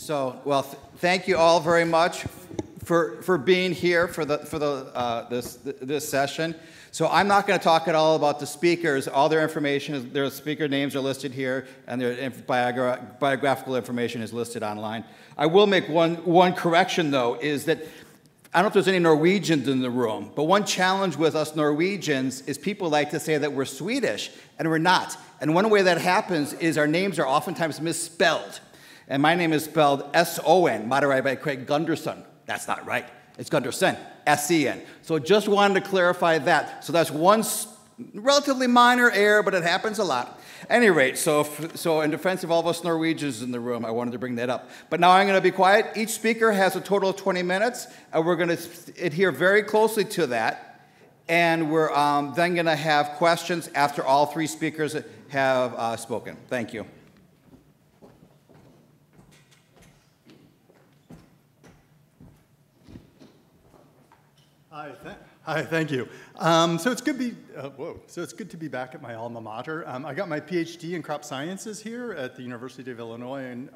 Well, thank you all very much for being here for this session. So I'm not going to talk at all about the speakers. All their information, their speaker names are listed here, and their biographical information is listed online. I will make one correction, though, is that I don't know if there's any Norwegians in the room, but one challenge with us Norwegians is people like to say that we're Swedish, and we're not. And one way that happens is our names are oftentimes misspelled. And my name is spelled S-O-N, moderated by Craig Gunderson. That's not right. It's Gunderson, S-E-N. So just wanted to clarify that. So that's one relatively minor error, but it happens a lot. At any rate, so in defense of all of us Norwegians in the room, I wanted to bring that up. But now I'm going to be quiet. Each speaker has a total of 20 minutes, and we're going to adhere very closely to that. And we're then going to have questions after all three speakers have spoken. Thank you. Hi, thank you. So it's good to be back at my alma mater. I got my PhD in crop sciences here at the University of Illinois in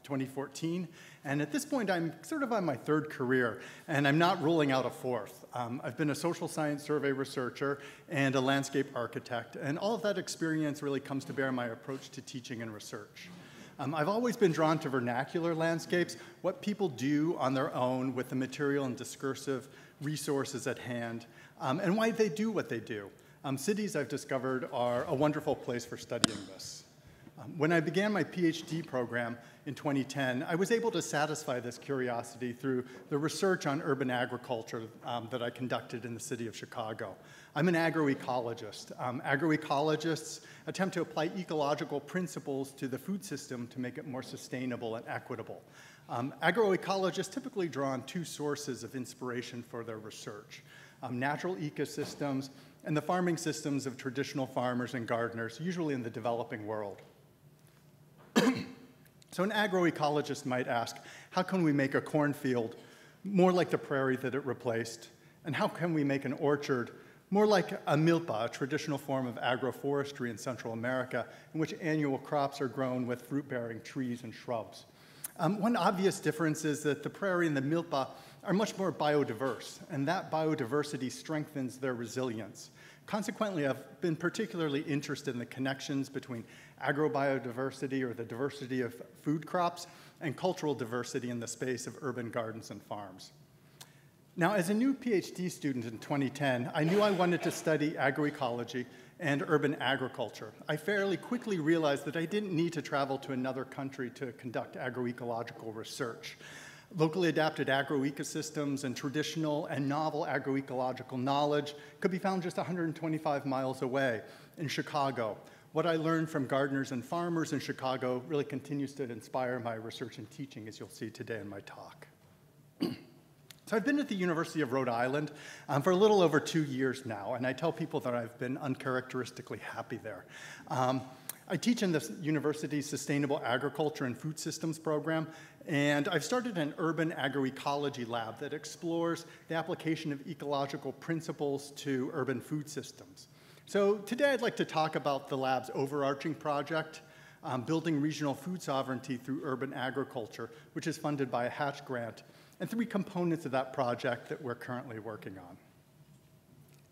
2014, and at this point I'm sort of on my third career, and I'm not ruling out a fourth. I've been a social science survey researcher and a landscape architect, and all of that experience really comes to bear in my approach to teaching and research. I've always been drawn to vernacular landscapes, what people do on their own with the material and discursive resources at hand, and why they do what they do. Cities, I've discovered, are a wonderful place for studying this. When I began my PhD program in 2010, I was able to satisfy this curiosity through the research on urban agriculture that I conducted in the city of Chicago. I'm an agroecologist. Agroecologists attempt to apply ecological principles to the food system to make it more sustainable and equitable. Agroecologists typically draw on two sources of inspiration for their research: natural ecosystems and the farming systems of traditional farmers and gardeners, usually in the developing world. So an agroecologist might ask, how can we make a cornfield more like the prairie that it replaced? And how can we make an orchard more like a milpa, a traditional form of agroforestry in Central America, in which annual crops are grown with fruit-bearing trees and shrubs? One obvious difference is that the prairie and the milpa are much more biodiverse, and that biodiversity strengthens their resilience. Consequently, I've been particularly interested in the connections between agrobiodiversity, or the diversity of food crops, and cultural diversity in the space of urban gardens and farms. Now, as a new PhD student in 2010, I knew I wanted to study agroecology and urban agriculture. I fairly quickly realized that I didn't need to travel to another country to conduct agroecological research. Locally adapted agroecosystems and traditional and novel agroecological knowledge could be found just 125 miles away in Chicago. What I learned from gardeners and farmers in Chicago really continues to inspire my research and teaching, as you'll see today in my talk. So I've been at the University of Rhode Island for a little over 2 years now, and I tell people that I've been uncharacteristically happy there. I teach in the university's Sustainable Agriculture and Food Systems program, and I've started an urban agroecology lab that explores the application of ecological principles to urban food systems. So today I'd like to talk about the lab's overarching project, building regional food sovereignty through urban agriculture, which is funded by a Hatch grant, and 3 components of that project that we're currently working on.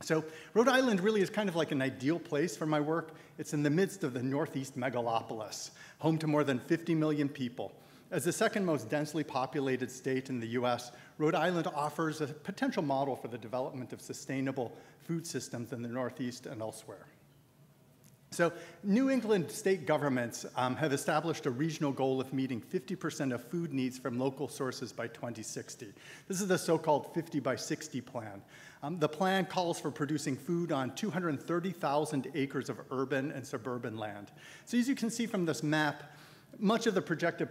So Rhode Island really is kind of like an ideal place for my work. It's in the midst of the Northeast megalopolis, home to more than 50 million people. As the second most densely populated state in the US, Rhode Island offers a potential model for the development of sustainable food systems in the Northeast and elsewhere. So New England state governments have established a regional goal of meeting 50% of food needs from local sources by 2060. This is the so-called 50 by 60 plan. The plan calls for producing food on 230,000 acres of urban and suburban land. So as you can see from this map, much of the projected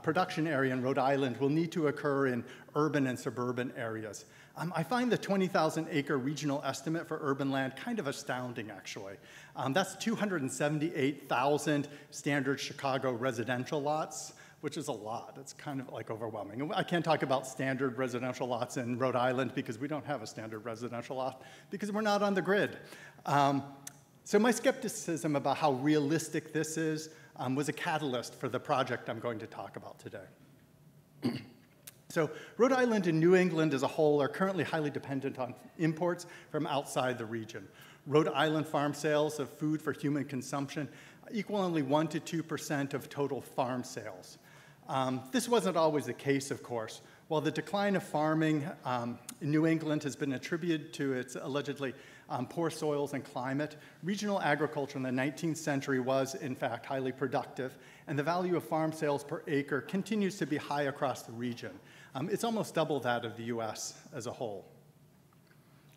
production area in Rhode Island will need to occur in urban and suburban areas. I find the 20,000 acre regional estimate for urban land kind of astounding, actually. That's 278,000 standard Chicago residential lots, which is a lot. It's kind of like overwhelming. I can't talk about standard residential lots in Rhode Island because we don't have a standard residential lot because we're not on the grid. So my skepticism about how realistic this is was a catalyst for the project I'm going to talk about today. So Rhode Island and New England as a whole are currently highly dependent on imports from outside the region. Rhode Island farm sales of food for human consumption equal only 1% to 2% of total farm sales. This wasn't always the case, of course. While the decline of farming in New England has been attributed to its allegedly poor soils and climate, regional agriculture in the 19th century was, in fact, highly productive, and the value of farm sales per acre continues to be high across the region. It's almost double that of the US as a whole.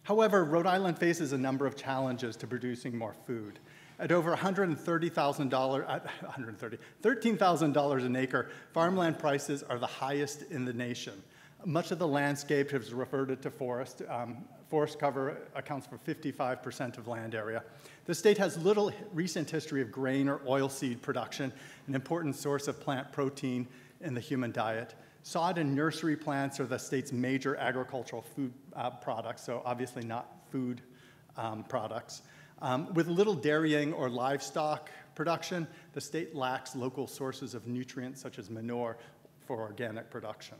However, Rhode Island faces a number of challenges to producing more food. At over $13,000 an acre, farmland prices are the highest in the nation. Much of the landscape has reverted to forest. Forest cover accounts for 55% of land area. The state has little recent history of grain or oilseed production, an important source of plant protein in the human diet. Sod and nursery plants are the state's major agricultural food products, so obviously not food products. With little dairying or livestock production, the state lacks local sources of nutrients such as manure for organic production.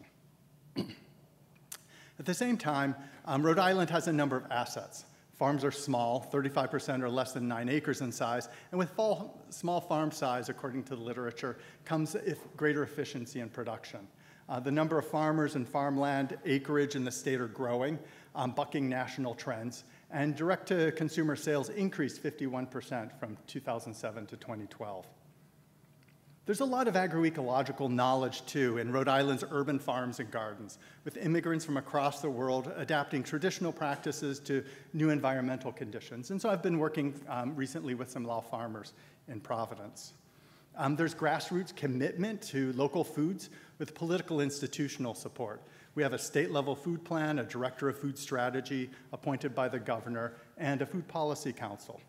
At the same time, Rhode Island has a number of assets. Farms are small, 35% or less than 9 acres in size, and with small farm size, according to the literature, comes greater efficiency in production. The number of farmers and farmland acreage in the state are growing, bucking national trends, and direct-to-consumer sales increased 51% from 2007 to 2012. There's a lot of agroecological knowledge, too, in Rhode Island's urban farms and gardens, with immigrants from across the world adapting traditional practices to new environmental conditions. And so I've been working recently with some law farmers in Providence. There's grassroots commitment to local foods with political institutional support. We have a state-level food plan, a director of food strategy appointed by the governor, and a food policy council.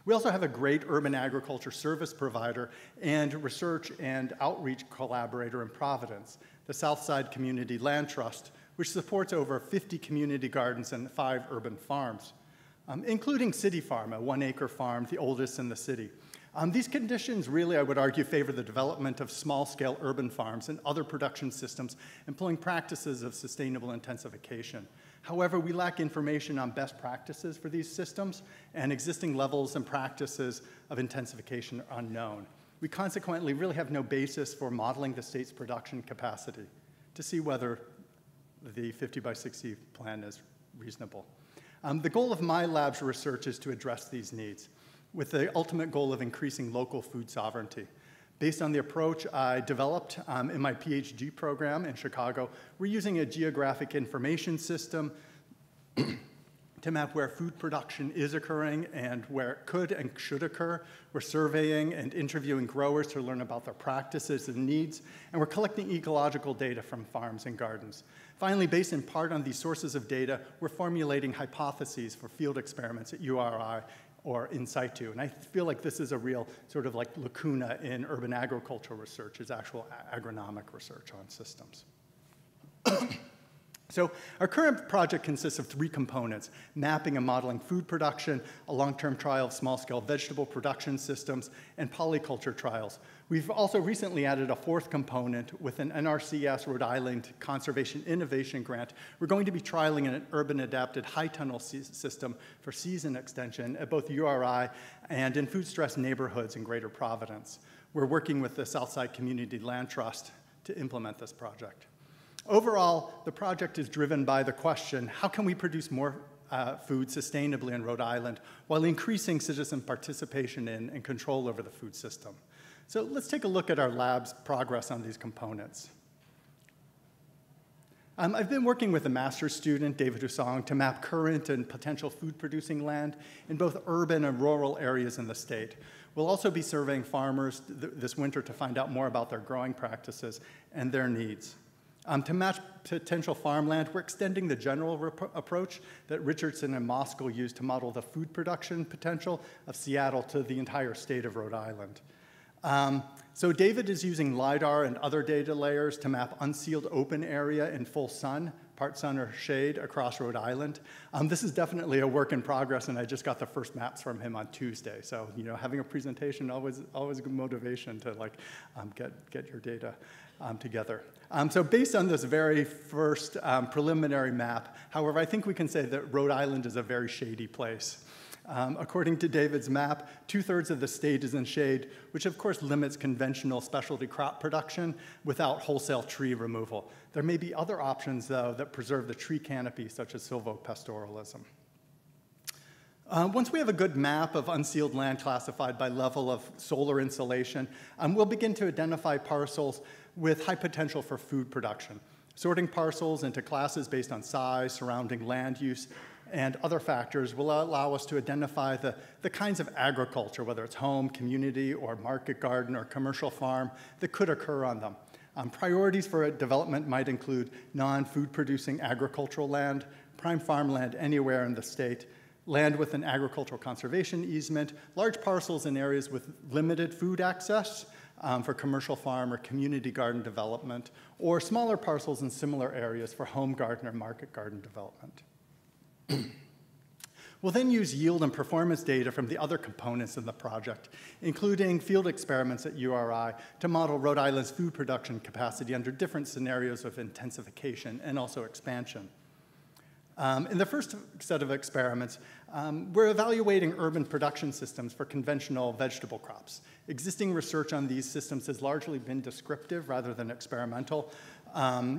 We also have a great urban agriculture service provider and research and outreach collaborator in Providence, the Southside Community Land Trust, which supports over 50 community gardens and 5 urban farms, including City Farm, a 1-acre farm, the oldest in the city. These conditions really, I would argue, favor the development of small-scale urban farms and other production systems employing practices of sustainable intensification. However, we lack information on best practices for these systems, and existing levels and practices of intensification are unknown. We consequently really have no basis for modeling the state's production capacity to see whether the 50 by 60 plan is reasonable. The goal of my lab's research is to address these needs, with the ultimate goal of increasing local food sovereignty. Based on the approach I developed in my PhD program in Chicago, we're using a geographic information system to map where food production is occurring and where it could and should occur. We're surveying and interviewing growers to learn about their practices and needs, and we're collecting ecological data from farms and gardens. Finally, based in part on these sources of data, we're formulating hypotheses for field experiments at URI or in situ. And I feel like this is a real sort of like lacuna in urban agricultural research, is actual agronomic research on systems. So our current project consists of 3 components: mapping and modeling food production, a long-term trial of small-scale vegetable production systems, and polyculture trials. We've also recently added a 4th component with an NRCS Rhode Island Conservation Innovation Grant. We're going to be trialing an urban-adapted high-tunnel system for season extension at both URI and in food-stressed neighborhoods in Greater Providence. We're working with the Southside Community Land Trust to implement this project. Overall, the project is driven by the question, how can we produce more food sustainably in Rhode Island while increasing citizen participation in and control over the food system? So let's take a look at our lab's progress on these components. I've been working with a master's student, David Husong, to map current and potential food-producing land in both urban and rural areas in the state. We'll also be surveying farmers this winter to find out more about their growing practices and their needs. To match potential farmland, we're extending the general approach that Richardson and Moskal used to model the food production potential of Seattle to the entire state of Rhode Island. So David is using LiDAR and other data layers to map unsealed open area in full sun, part sun or shade, across Rhode Island. This is definitely a work in progress, and I just got the first maps from him on Tuesday. So, having a presentation, always a good motivation to get your data together. So based on this very first preliminary map, however, I think we can say that Rhode Island is a very shady place. According to David's map, 2/3 of the state is in shade, which of course limits conventional specialty crop production without wholesale tree removal. There may be other options, though, that preserve the tree canopy, such as silvopastoralism. Once we have a good map of unsealed land classified by level of solar insolation, we'll begin to identify parcels with high potential for food production, sorting parcels into classes based on size, surrounding land use, and other factors will allow us to identify the kinds of agriculture, whether it's home, community, or market garden, or commercial farm, that could occur on them. Priorities for development might include non-food producing agricultural land, prime farmland anywhere in the state, land with an agricultural conservation easement, large parcels in areas with limited food access for commercial farm or community garden development, or smaller parcels in similar areas for home garden or market garden development. We'll then use yield and performance data from the other components in the project, including field experiments at URI, to model Rhode Island's food production capacity under different scenarios of intensification and also expansion. In the first set of experiments, we're evaluating urban production systems for conventional vegetable crops. Existing research on these systems has largely been descriptive rather than experimental.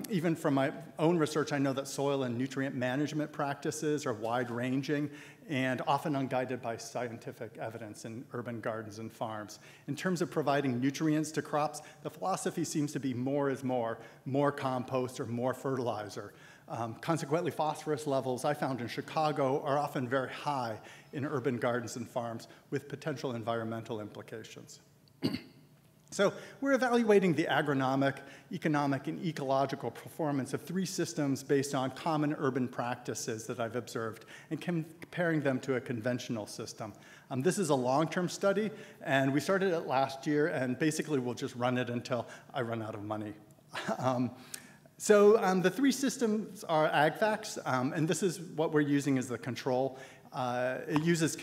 Even from my own research, I know that soil and nutrient management practices are wide-ranging and often unguided by scientific evidence in urban gardens and farms. In terms of providing nutrients to crops, the philosophy seems to be more is more compost or more fertilizer. Consequently, phosphorus levels I found in Chicago are often very high in urban gardens and farms with potential environmental implications. So we're evaluating the agronomic, economic, and ecological performance of 3 systems based on common urban practices that I've observed and comparing them to a conventional system. This is a long-term study, and we started it last year, and basically we'll just run it until I run out of money. The 3 systems are AgFacts, and this is what we're using as the control. It uses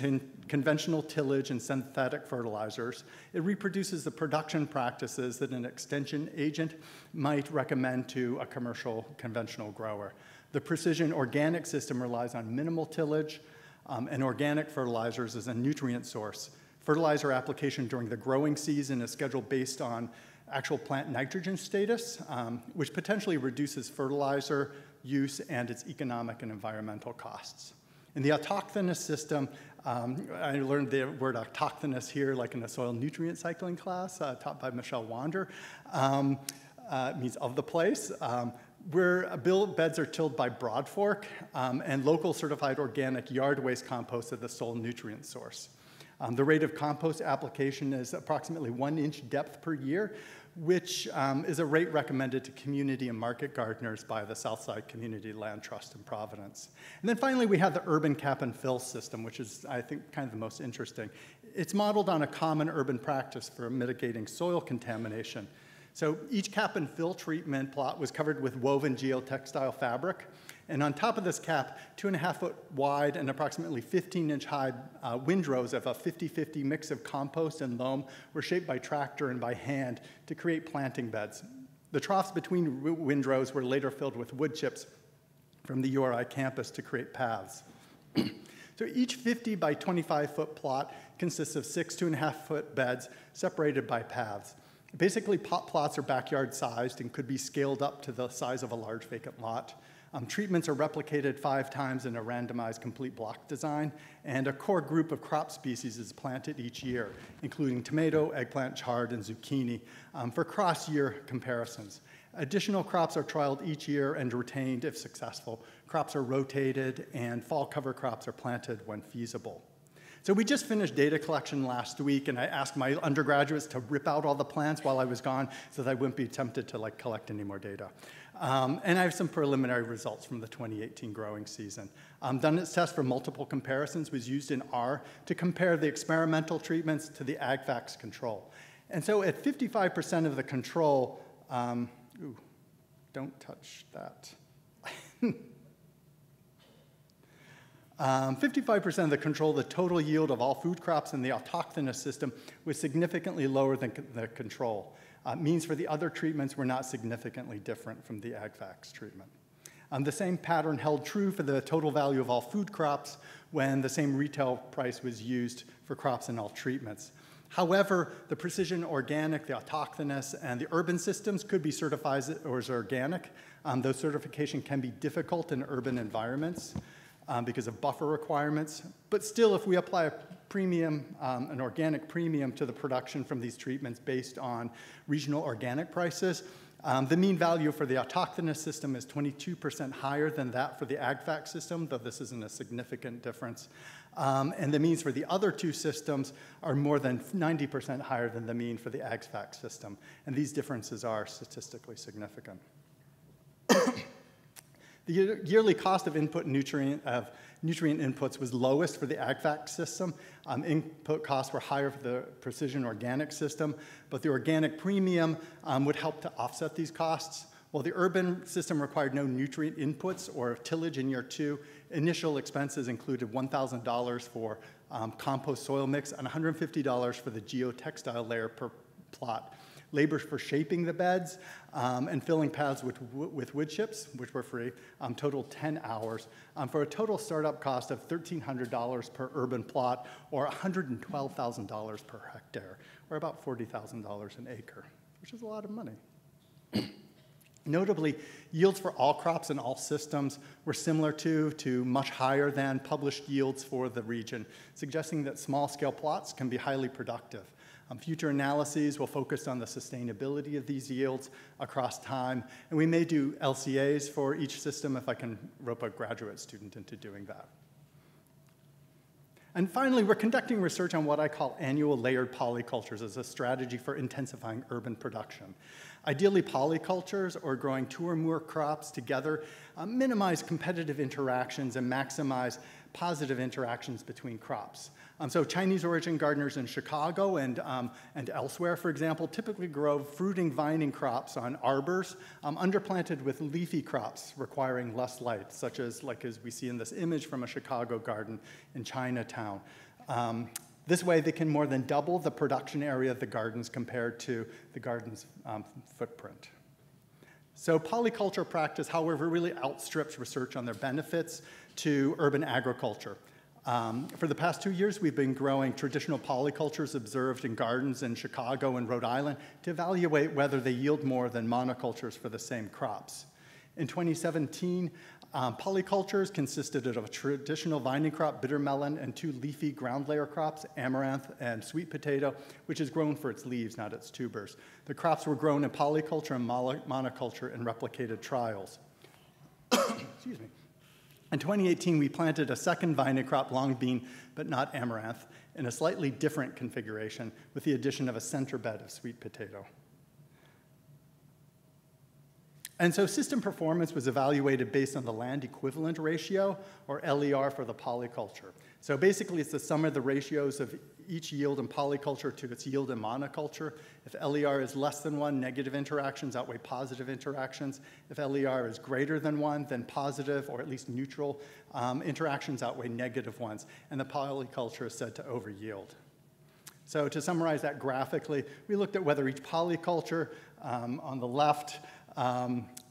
conventional tillage and synthetic fertilizers. It reproduces the production practices that an extension agent might recommend to a commercial conventional grower. The precision organic system relies on minimal tillage and organic fertilizers as a nutrient source. Fertilizer application during the growing season is scheduled based on actual plant nitrogen status, which potentially reduces fertilizer use and its economic and environmental costs. In the autochthonous system, I learned the word autochthonous here, like in a soil nutrient cycling class taught by Michelle Wander. It means of the place. Where beds are tilled by broadfork, and local certified organic yard waste compost is the sole nutrient source. The rate of compost application is approximately 1 inch depth per year, which is a rate recommended to community and market gardeners by the Southside Community Land Trust in Providence. And then finally, we have the urban cap and fill system, which is, I think, kind of the most interesting. It's modeled on a common urban practice for mitigating soil contamination. So each cap and fill treatment plot was covered with woven geotextile fabric. And on top of this cap, 2.5 foot wide and approximately 15-inch high windrows of a 50-50 mix of compost and loam were shaped by tractor and by hand to create planting beds. The troughs between windrows were later filled with wood chips from the URI campus to create paths. So each 50 by 25 foot plot consists of 6 2.5 foot beds separated by paths. Basically, plots are backyard sized and could be scaled up to the size of a large vacant lot. Treatments are replicated 5 times in a randomized complete block design, and a core group of crop species is planted each year, including tomato, eggplant, chard, and zucchini, for cross-year comparisons. Additional crops are trialed each year and retained if successful. Crops are rotated, and fall cover crops are planted when feasible. So we just finished data collection last week, and I asked my undergraduates to rip out all the plants while I was gone so that I wouldn't be tempted to collect any more data. And I have some preliminary results from the 2018 growing season. Dunnett's test for multiple comparisons was used in R to compare the experimental treatments to the AgFacts control. And so at 55% of the control, ooh, don't touch that. 55% of the control, the total yield of all food crops in the autochthonous system was significantly lower than the control. Means for the other treatments were not significantly different from the AgVax treatment. The same pattern held true for the total value of all food crops when the same retail price was used for crops in all treatments. However, the precision organic, the autochthonous, and the urban systems could be certified as organic. Those certification can be difficult in urban environments because of buffer requirements. But still, if we apply a premium, an organic premium to the production from these treatments based on regional organic prices, the mean value for the autochthonous system is 22% higher than that for the AgVax system, though this isn't a significant difference. And the means for the other two systems are more than 90% higher than the mean for the AgVax system. And these differences are statistically significant. The yearly cost of nutrient inputs was lowest for the AgVax system. Input costs were higher for the precision organic system, but the organic premium would help to offset these costs. While the urban system required no nutrient inputs or tillage in year 2, initial expenses included $1,000 for compost soil mix and $150 for the geotextile layer per plot. Labor for shaping the beds and filling paths with wood chips, which were free, totaled 10 hours, for a total startup cost of $1,300 per urban plot or $112,000 per hectare, or about $40,000 an acre, which is a lot of money. Notably, yields for all crops and all systems were similar to much higher than published yields for the region, suggesting that small-scale plots can be highly productive. Future analyses will focus on the sustainability of these yields across time, and we may do LCAs for each system if I can rope a graduate student into doing that. And finally, we're conducting research on what I call annual layered polycultures as a strategy for intensifying urban production. Ideally, polycultures, or growing 2 or more crops together, minimize competitive interactions and maximize positive interactions between crops. So Chinese origin gardeners in Chicago and elsewhere, for example, typically grow fruiting vining crops on arbors underplanted with leafy crops requiring less light, such as we see in this image from a Chicago garden in Chinatown. This way, they can more than double the production area of the gardens compared to the garden's footprint. So polyculture practice, however, really outstrips research on their benefits to urban agriculture. For the past 2 years, we've been growing traditional polycultures observed in gardens in Chicago and Rhode Island to evaluate whether they yield more than monocultures for the same crops. In 2017, polycultures consisted of a traditional vining crop, bitter melon, and 2 leafy ground layer crops, amaranth and sweet potato, which is grown for its leaves, not its tubers. The crops were grown in polyculture and monoculture in replicated trials. Excuse me. In 2018, we planted a second vining crop, long bean, but not amaranth, in a slightly different configuration with the addition of a center bed of sweet potato. And so system performance was evaluated based on the land equivalent ratio, or LER, for the polyculture. So basically, it's the sum of the ratios of each yield in polyculture to its yield in monoculture. If LER is less than 1, negative interactions outweigh positive interactions. If LER is greater than 1, then positive, or at least neutral, interactions outweigh negative ones, and the polyculture is said to overyield. So to summarize that graphically, we looked at whether each polyculture on the left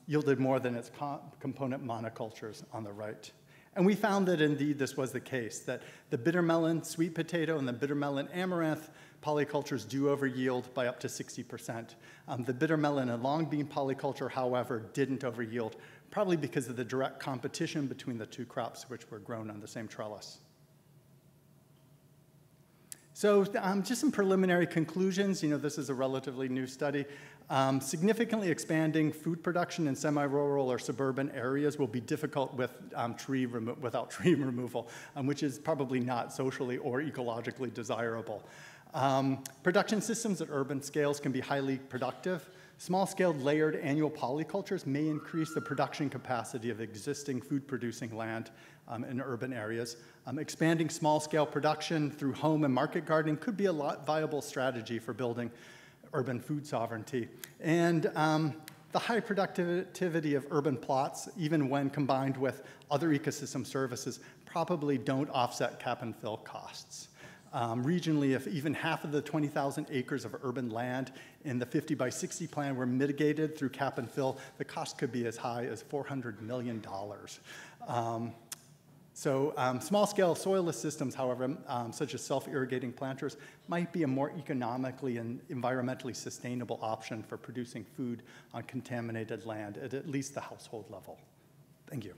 yielded more than its component monocultures on the right. And we found that indeed this was the case, that the bitter melon sweet potato and the bitter melon amaranth polycultures do overyield by up to 60%. The bitter melon and long bean polyculture, however, didn't overyield, probably because of the direct competition between the 2 crops which were grown on the same trellis. So just some preliminary conclusions. This is a relatively new study. Significantly expanding food production in semi-rural or suburban areas will be difficult without tree removal, which is probably not socially or ecologically desirable. Production systems at urban scales can be highly productive. Small-scale layered annual polycultures may increase the production capacity of existing food-producing land in urban areas. Expanding small-scale production through home and market gardening could be a viable strategy for building urban food sovereignty. And the high productivity of urban plots, even when combined with other ecosystem services, probably don't offset cap and fill costs. Regionally, if even half of the 20,000 acres of urban land in the 50 by 60 plan were mitigated through cap and fill, the cost could be as high as $400 million. Small-scale soilless systems, however, such as self-irrigating planters, might be a more economically and environmentally sustainable option for producing food on contaminated land at least the household level. Thank you.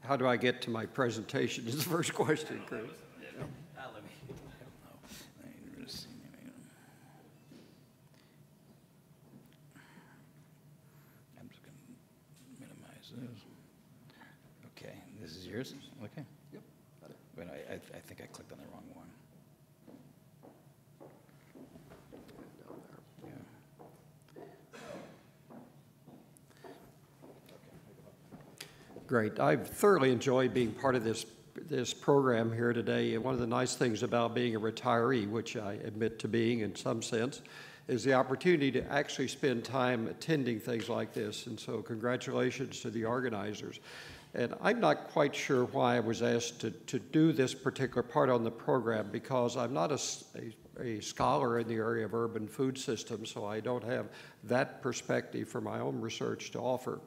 How do I get to my presentation is the first question, Chris. I'm just going to minimize this. Okay, this is yours? Okay. Yep. Wait, I think I clicked on the wrong one. Great. I've thoroughly enjoyed being part of this program here today. And one of the nice things about being a retiree, which I admit to being in some sense, is the opportunity to actually spend time attending things like this. And so congratulations to the organizers. And I'm not quite sure why I was asked to do this particular part on the program, because I'm not a scholar in the area of urban food systems, so I don't have that perspective for my own research to offer.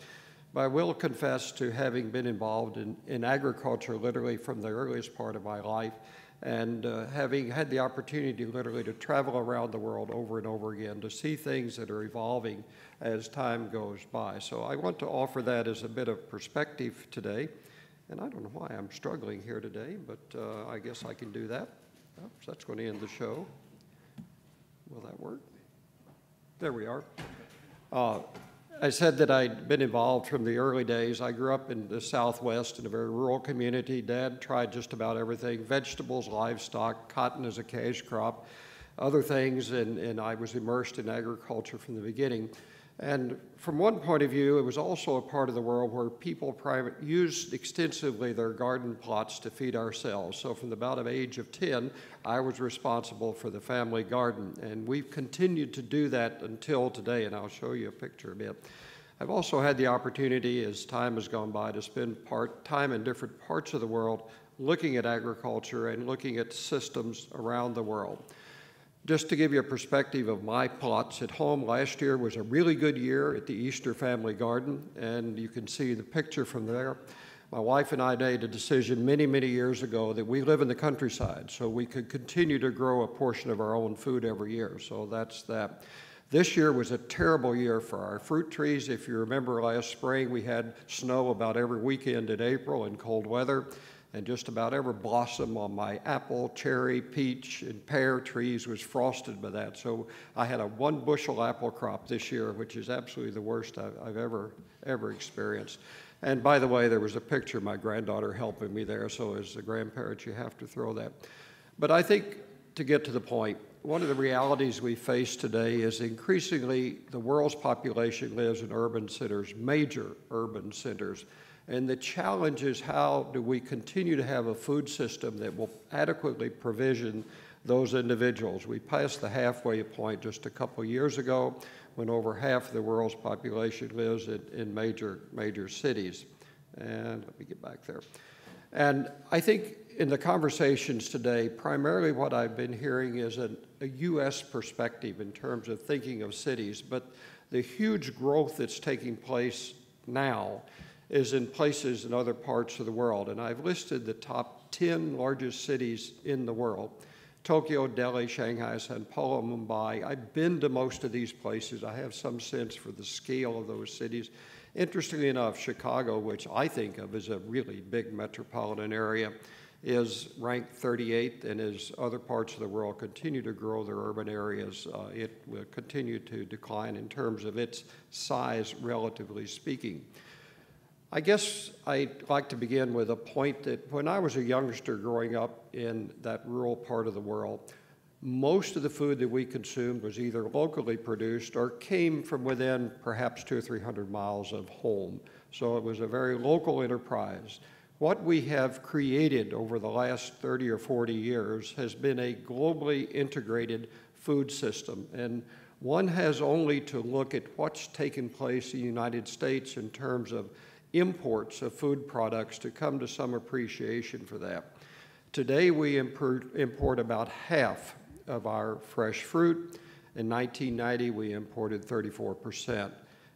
But I will confess to having been involved in agriculture literally from the earliest part of my life, and having had the opportunity literally to travel around the world over and over again to see things that are evolving as time goes by. So I want to offer that as a bit of perspective today. And I don't know why I'm struggling here today, but I guess I can do that. Oh, so that's going to end the show. Will that work? There we are. I said that I'd been involved from the early days. I grew up in the Southwest in a very rural community. Dad tried just about everything: vegetables, livestock, cotton as a cash crop, other things, and I was immersed in agriculture from the beginning. And from one point of view, it was also a part of the world where people used extensively their garden plots to feed ourselves. So from about the age of 10, I was responsible for the family garden. And we've continued to do that until today, and I'll show you a picture a bit. I've also had the opportunity, as time has gone by, to spend time in different parts of the world looking at agriculture and looking at systems around the world. Just to give you a perspective of my plots at home, last year was a really good year at the Easter Family Garden, and you can see the picture from there. My wife and I made a decision many, many years ago that we live in the countryside, so we could continue to grow a portion of our own food every year. So that's that. This year was a terrible year for our fruit trees. If you remember last spring, we had snow about every weekend in April and cold weather. And just about every blossom on my apple, cherry, peach, and pear trees was frosted by that. So I had a 1 bushel apple crop this year, which is absolutely the worst I've ever experienced. And by the way, there was a picture of my granddaughter helping me there, so as a grandparent, you have to throw that. But I think, to get to the point, one of the realities we face today is increasingly the world's population lives in urban centers, major urban centers. And the challenge is, how do we continue to have a food system that will adequately provision those individuals? We passed the halfway point just a couple years ago when over half of the world's population lives in major cities. And let me get back there. And I think in the conversations today, primarily what I've been hearing is a U.S. perspective in terms of thinking of cities, but the huge growth that's taking place now is in places in other parts of the world. And I've listed the top 10 largest cities in the world: Tokyo, Delhi, Shanghai, Sao Paulo, Mumbai. I've been to most of these places. I have some sense for the scale of those cities. Interestingly enough, Chicago, which I think of as a really big metropolitan area, is ranked 38th, and as other parts of the world continue to grow their urban areas, it will continue to decline in terms of its size, relatively speaking. I guess I'd like to begin with a point that when I was a youngster growing up in that rural part of the world, most of the food that we consumed was either locally produced or came from within perhaps 200 or 300 miles of home. So it was a very local enterprise. What we have created over the last 30 or 40 years has been a globally integrated food system. And one has only to look at what's taken place in the United States in terms of imports of food products to come to some appreciation for that. Today, we import about half of our fresh fruit. In 1990, we imported 34%.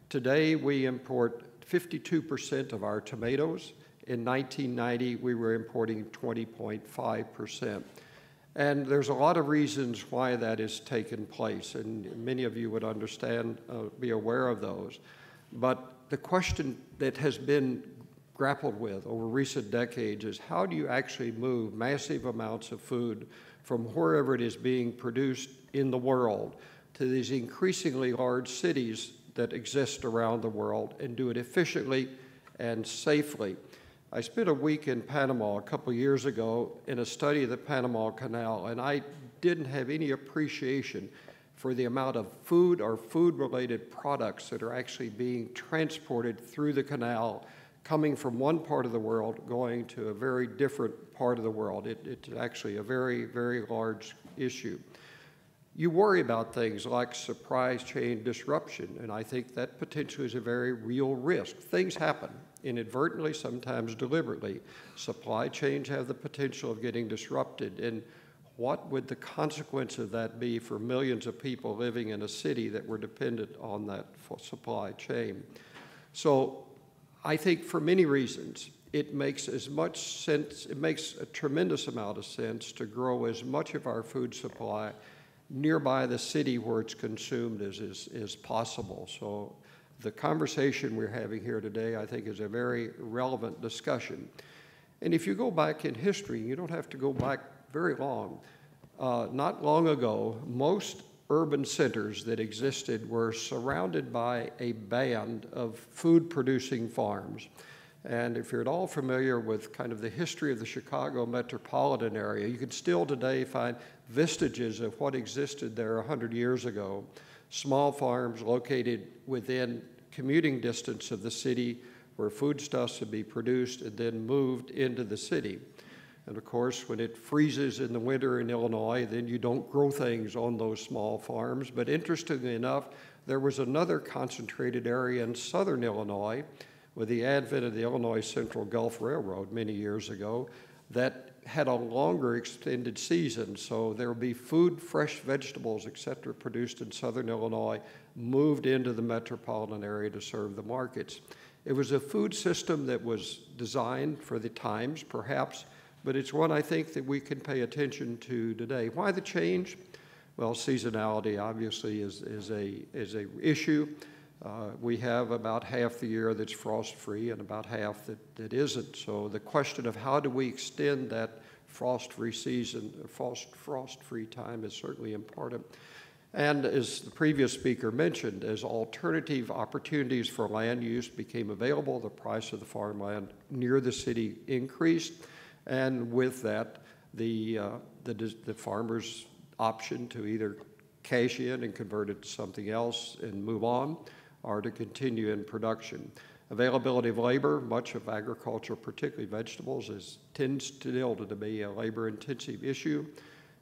Today, we import 52% of our tomatoes. In 1990, we were importing 20.5%. And there's a lot of reasons why that has taken place, and many of you would understand, be aware of those. But the question that has been grappled with over recent decades is how do you actually move massive amounts of food from wherever it is being produced in the world to these increasingly large cities that exist around the world and do it efficiently and safely. I spent a week in Panama a couple years ago in a study of the Panama Canal, and I didn't have any appreciation for the amount of food or food-related products that are actually being transported through the canal, coming from one part of the world, going to a very different part of the world. It's actually a very, very large issue. You worry about things like supply chain disruption, and I think that potentially is a very real risk. Things happen inadvertently, sometimes deliberately. Supply chains have the potential of getting disrupted, and what would the consequence of that be for millions of people living in a city that were dependent on that supply chain? So I think for many reasons, it makes as much sense, it makes a tremendous amount of sense to grow as much of our food supply nearby the city where it's consumed as possible. So the conversation we're having here today, I think, is a very relevant discussion. And if you go back in history, you don't have to go back very long. Not long ago, most urban centers that existed were surrounded by a band of food-producing farms. And if you're at all familiar with kind of the history of the Chicago metropolitan area, you can still today find vestiges of what existed there 100 years ago. Small farms located within commuting distance of the city where foodstuffs would be produced and then moved into the city. And of course, when it freezes in the winter in Illinois, then you don't grow things on those small farms. But interestingly enough, there was another concentrated area in southern Illinois with the advent of the Illinois Central Gulf Railroad many years ago that had a longer extended season. So there would be food, fresh vegetables, et cetera, produced in southern Illinois, moved into the metropolitan area to serve the markets. It was a food system that was designed for the times, perhaps, but it's one I think that we can pay attention to today. Why the change? Well, seasonality obviously is a issue. We have about half the year that's frost-free and about half that isn't. So the question of how do we extend that frost-free season, frost-free time is certainly important. And as the previous speaker mentioned, as alternative opportunities for land use became available, the price of the farmland near the city increased. And with that, the farmer's option to either cash in and convert it to something else and move on, or to continue in production. Availability of labor, much of agriculture, particularly vegetables, tends still to be a labor-intensive issue.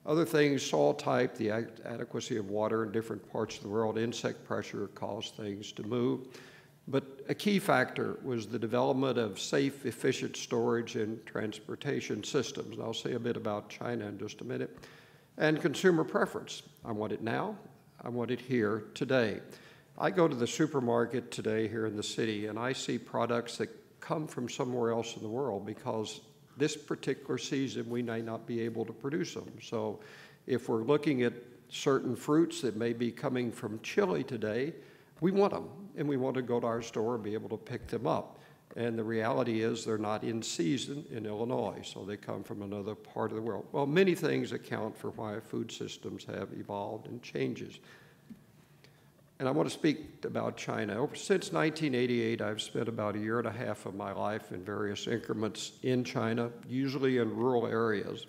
Other things, soil type, the adequacy of water in different parts of the world, insect pressure cause things to move. But a key factor was the development of safe, efficient storage and transportation systems. And I'll say a bit about China in just a minute. And consumer preference. I want it now. I want it here today. I go to the supermarket today here in the city, and I see products that come from somewhere else in the world because this particular season we may not be able to produce them. So if we're looking at certain fruits that may be coming from Chile today, we want them, and we want to go to our store and be able to pick them up. And the reality is they're not in season in Illinois, so they come from another part of the world. Well, many things account for why food systems have evolved and changes. And I want to speak about China. Since 1988, I've spent about a year and a half of my life in various increments in China, usually in rural areas.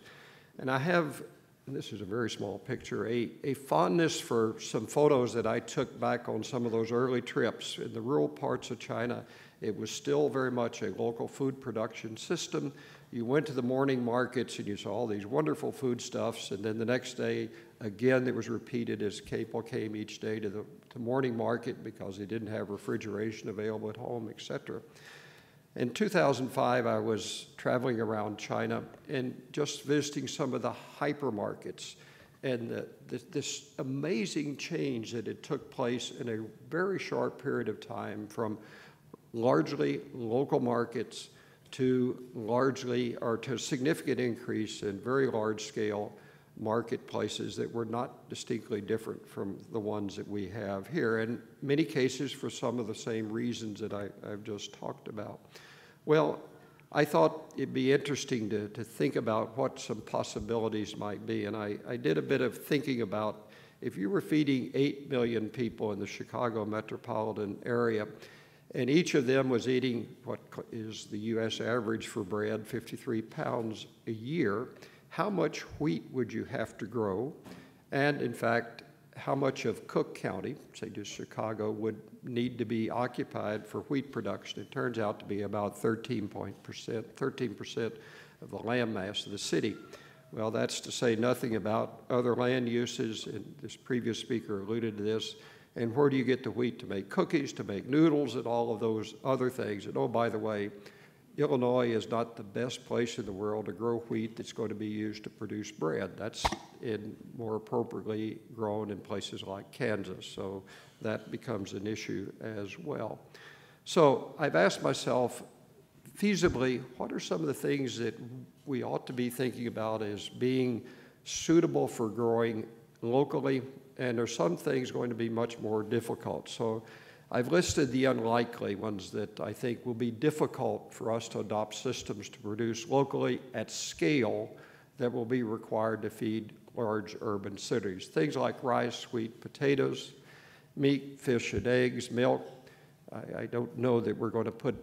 And I have and this is a very small picture, a fondness for some photos that I took back on some of those early trips. In the rural parts of China, it was still very much a local food production system. You went to the morning markets and you saw all these wonderful foodstuffs, and then the next day, again, it was repeated as people came each day to the morning market because they didn't have refrigeration available at home, et cetera. In 2005, I was traveling around China and just visiting some of the hypermarkets, and this amazing change that it took place in a very short period of time from largely local markets to to a significant increase in very large-scale marketplaces that were not distinctly different from the ones that we have here, in many cases for some of the same reasons that I've just talked about. Well, I thought it'd be interesting to think about what some possibilities might be, and I did a bit of thinking about if you were feeding 8 million people in the Chicago metropolitan area, and each of them was eating what is the U.S. average for bread, 53 pounds a year, how much wheat would you have to grow? And in fact, how much of Cook County, say just Chicago, would need to be occupied for wheat production? It turns out to be about 13% of the land mass of the city. Well, that's to say nothing about other land uses, and this previous speaker alluded to this. And where do you get the wheat to make cookies, to make noodles, and all of those other things? And oh, by the way, Illinois is not the best place in the world to grow wheat that's going to be used to produce bread. That's more appropriately grown in places like Kansas, so that becomes an issue as well. So I've asked myself, feasibly, what are some of the things that we ought to be thinking about as being suitable for growing locally, and are some things going to be much more difficult? So I've listed the unlikely ones that I think will be difficult for us to adopt systems to produce locally at scale that will be required to feed large urban cities. Things like rice, wheat, potatoes, meat, fish, and eggs, milk. I don't know that we're going to put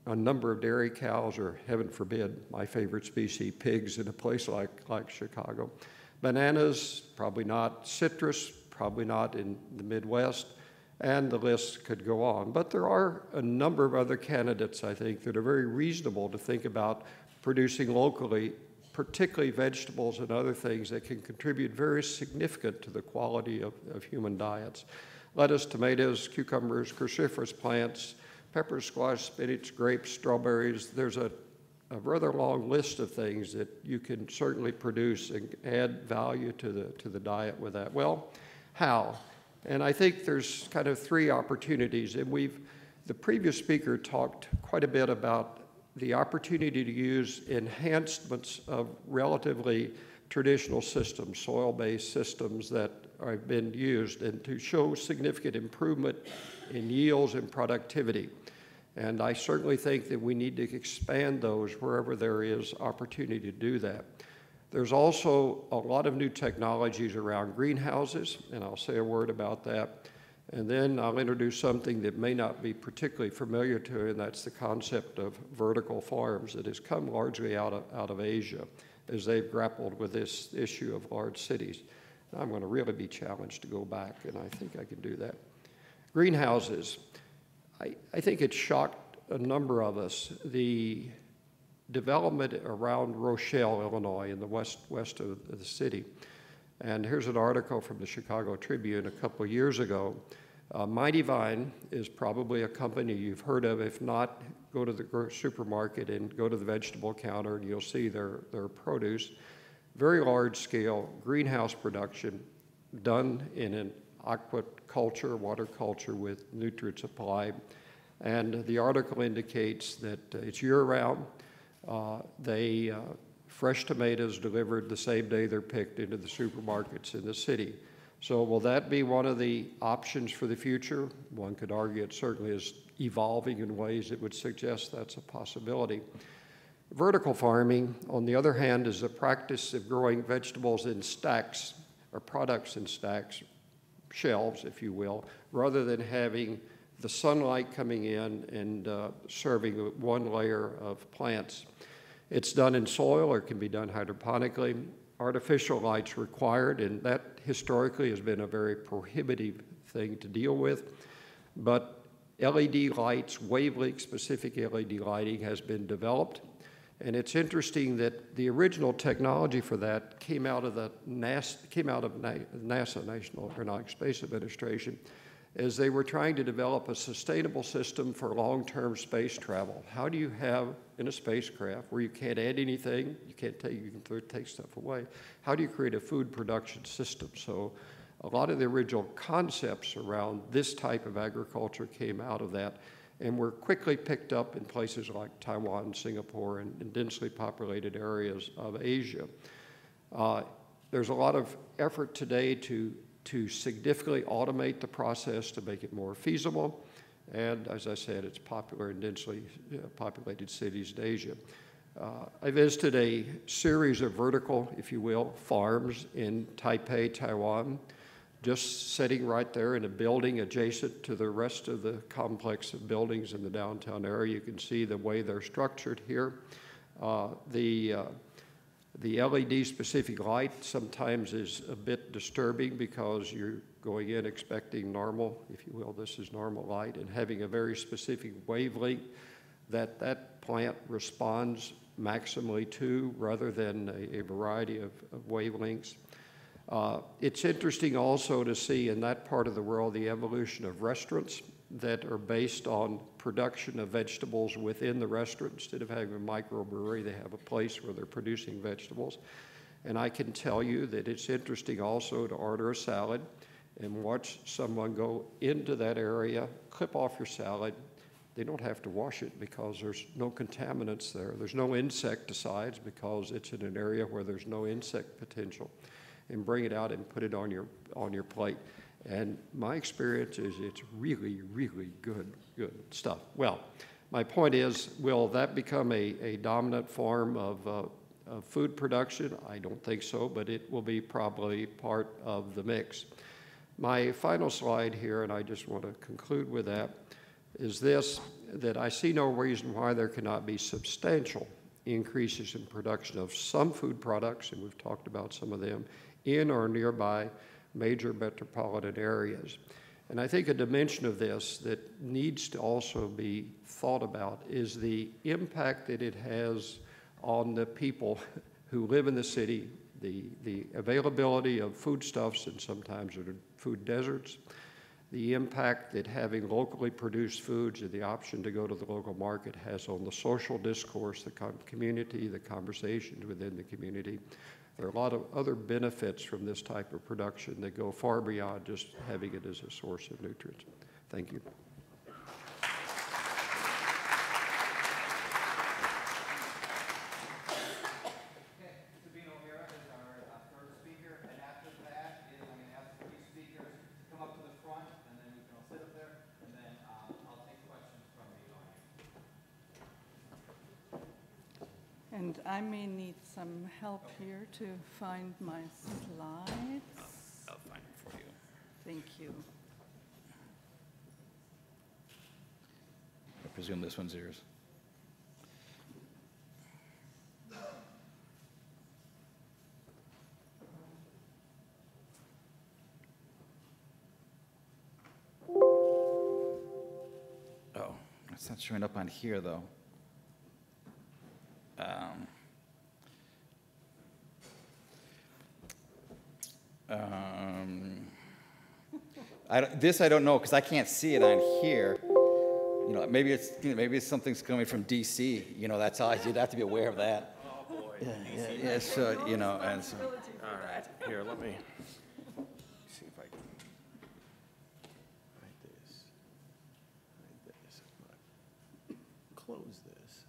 a number of dairy cows, or heaven forbid, my favorite species, pigs, in a place like Chicago. Bananas, probably not. Citrus, probably not in the Midwest. And the list could go on. But there are a number of other candidates, I think, that are very reasonable to think about producing locally, particularly vegetables and other things that can contribute very significant to the quality of human diets. Lettuce, tomatoes, cucumbers, cruciferous plants, peppers, squash, spinach, grapes, strawberries. There's a rather long list of things that you can certainly produce and add value to the diet with that. Well, how? And I think there's kind of three opportunities, and the previous speaker talked quite a bit about the opportunity to use enhancements of relatively traditional systems, soil-based systems that have been used, and to show significant improvement in yields and productivity. And I certainly think that we need to expand those wherever there is opportunity to do that. There's also a lot of new technologies around greenhouses, and I'll say a word about that. And then I'll introduce something that may not be particularly familiar to you, and that's the concept of vertical farms that has come largely out of Asia as they've grappled with this issue of large cities. And I'm going to really be challenged to go back, and I think I can do that. Greenhouses. I think it shocked a number of us, the development around Rochelle, Illinois, in the west of the city. And here's an article from the Chicago Tribune a couple of years ago. Mighty Vine is probably a company you've heard of. If not, go to the supermarket and go to the vegetable counter and you'll see their produce. Very large scale greenhouse production done in an aquaculture, water culture with nutrient supply. And the article indicates that it's year-round. Fresh tomatoes delivered the same day they're picked into the supermarkets in the city. So will that be one of the options for the future? One could argue it certainly is evolving in ways that would suggest that's a possibility. Vertical farming, on the other hand, is a practice of growing vegetables in stacks, or products in stacks, shelves, if you will, rather than having the sunlight coming in and serving one layer of plants. It's done in soil or can be done hydroponically. artificial light's required, and that historically has been a very prohibitive thing to deal with. But LED lights, wavelength-specific LED lighting has been developed. And it's interesting that the original technology for that came out of NASA, National Aeronautics Space Administration, as they were trying to develop a sustainable system for long-term space travel. How do you have, in a spacecraft, where you can't add anything, you can take stuff away, how do you create a food production system? So a lot of the original concepts around this type of agriculture came out of that, and were quickly picked up in places like Taiwan, Singapore, and densely populated areas of Asia. There's a lot of effort today to significantly automate the process to make it more feasible, and as I said, it's popular in densely populated cities in Asia. I visited a series of vertical, if you will, farms in Taipei, Taiwan, just sitting right there in a building adjacent to the rest of the complex of buildings in the downtown area. You can see the way they're structured here. The LED-specific light sometimes is a bit disturbing because you're going in expecting normal, if you will, this is normal light, and having a very specific wavelength that plant responds maximally to, rather than a variety of wavelengths. It's interesting also to see in that part of the world the evolution of restaurants that are based on production of vegetables within the restaurant. Instead of having a microbrewery, they have a place where they're producing vegetables. And I can tell you that it's interesting also to order a salad and watch someone go into that area, clip off your salad. They don't have to wash it because there's no contaminants there. There's no insecticides because it's in an area where there's no insect potential. And bring it out and put it on your plate. And my experience is it's really, really good stuff. Well, my point is, will that become a dominant form of food production? I don't think so, but it will be probably part of the mix. My final slide here, and I just want to conclude with that, is this, that I see no reason why there cannot be substantial increases in production of some food products, and we've talked about some of them, in or nearby major metropolitan areas. And I think a dimension of this that needs to also be thought about is the impact that it has on the people who live in the city, the availability of foodstuffs, and sometimes there are food deserts, the impact that having locally produced foods and the option to go to the local market has on the social discourse, the community, the conversations within the community. There are a lot of other benefits from this type of production that go far beyond just having it as a source of nutrients. Thank you. Okay, Sabina OHara is our third speaker, and after that I'm going to ask 3 speakers to come up to the front, and then we can all sit up there, and then I'll take questions from the audience. And I may need some help here to find my slides. I'll find it for you. Thank you. I presume this one's yours. Oh, it's not showing up on here, though. This I don't know because I can't see it on here. You know, maybe it's something's coming from DC. You know, that's all. You'd have to be aware of that. Oh boy. Yeah. So you know, and so. All right. Here, let me see if I can hide this. Close this.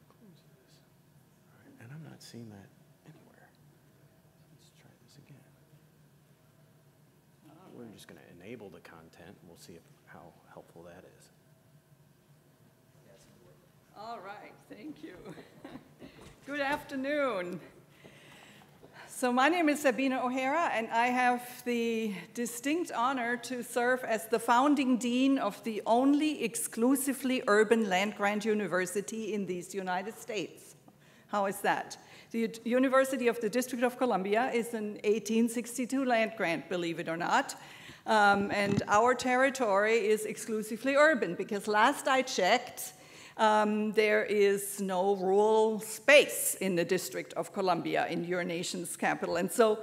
Close this. All right. And I'm not seeing that anywhere. Let's try this again. We're just going to enable the content. We'll see how helpful that is. All right, thank you. Good afternoon. So my name is Sabina OHara, and I have the distinct honor to serve as the founding dean of the only exclusively urban land-grant university in these United States. How is that? The University of the District of Columbia is an 1862 land grant, believe it or not. And our territory is exclusively urban, because last I checked, there is no rural space in the District of Columbia, in your nation's capital. And so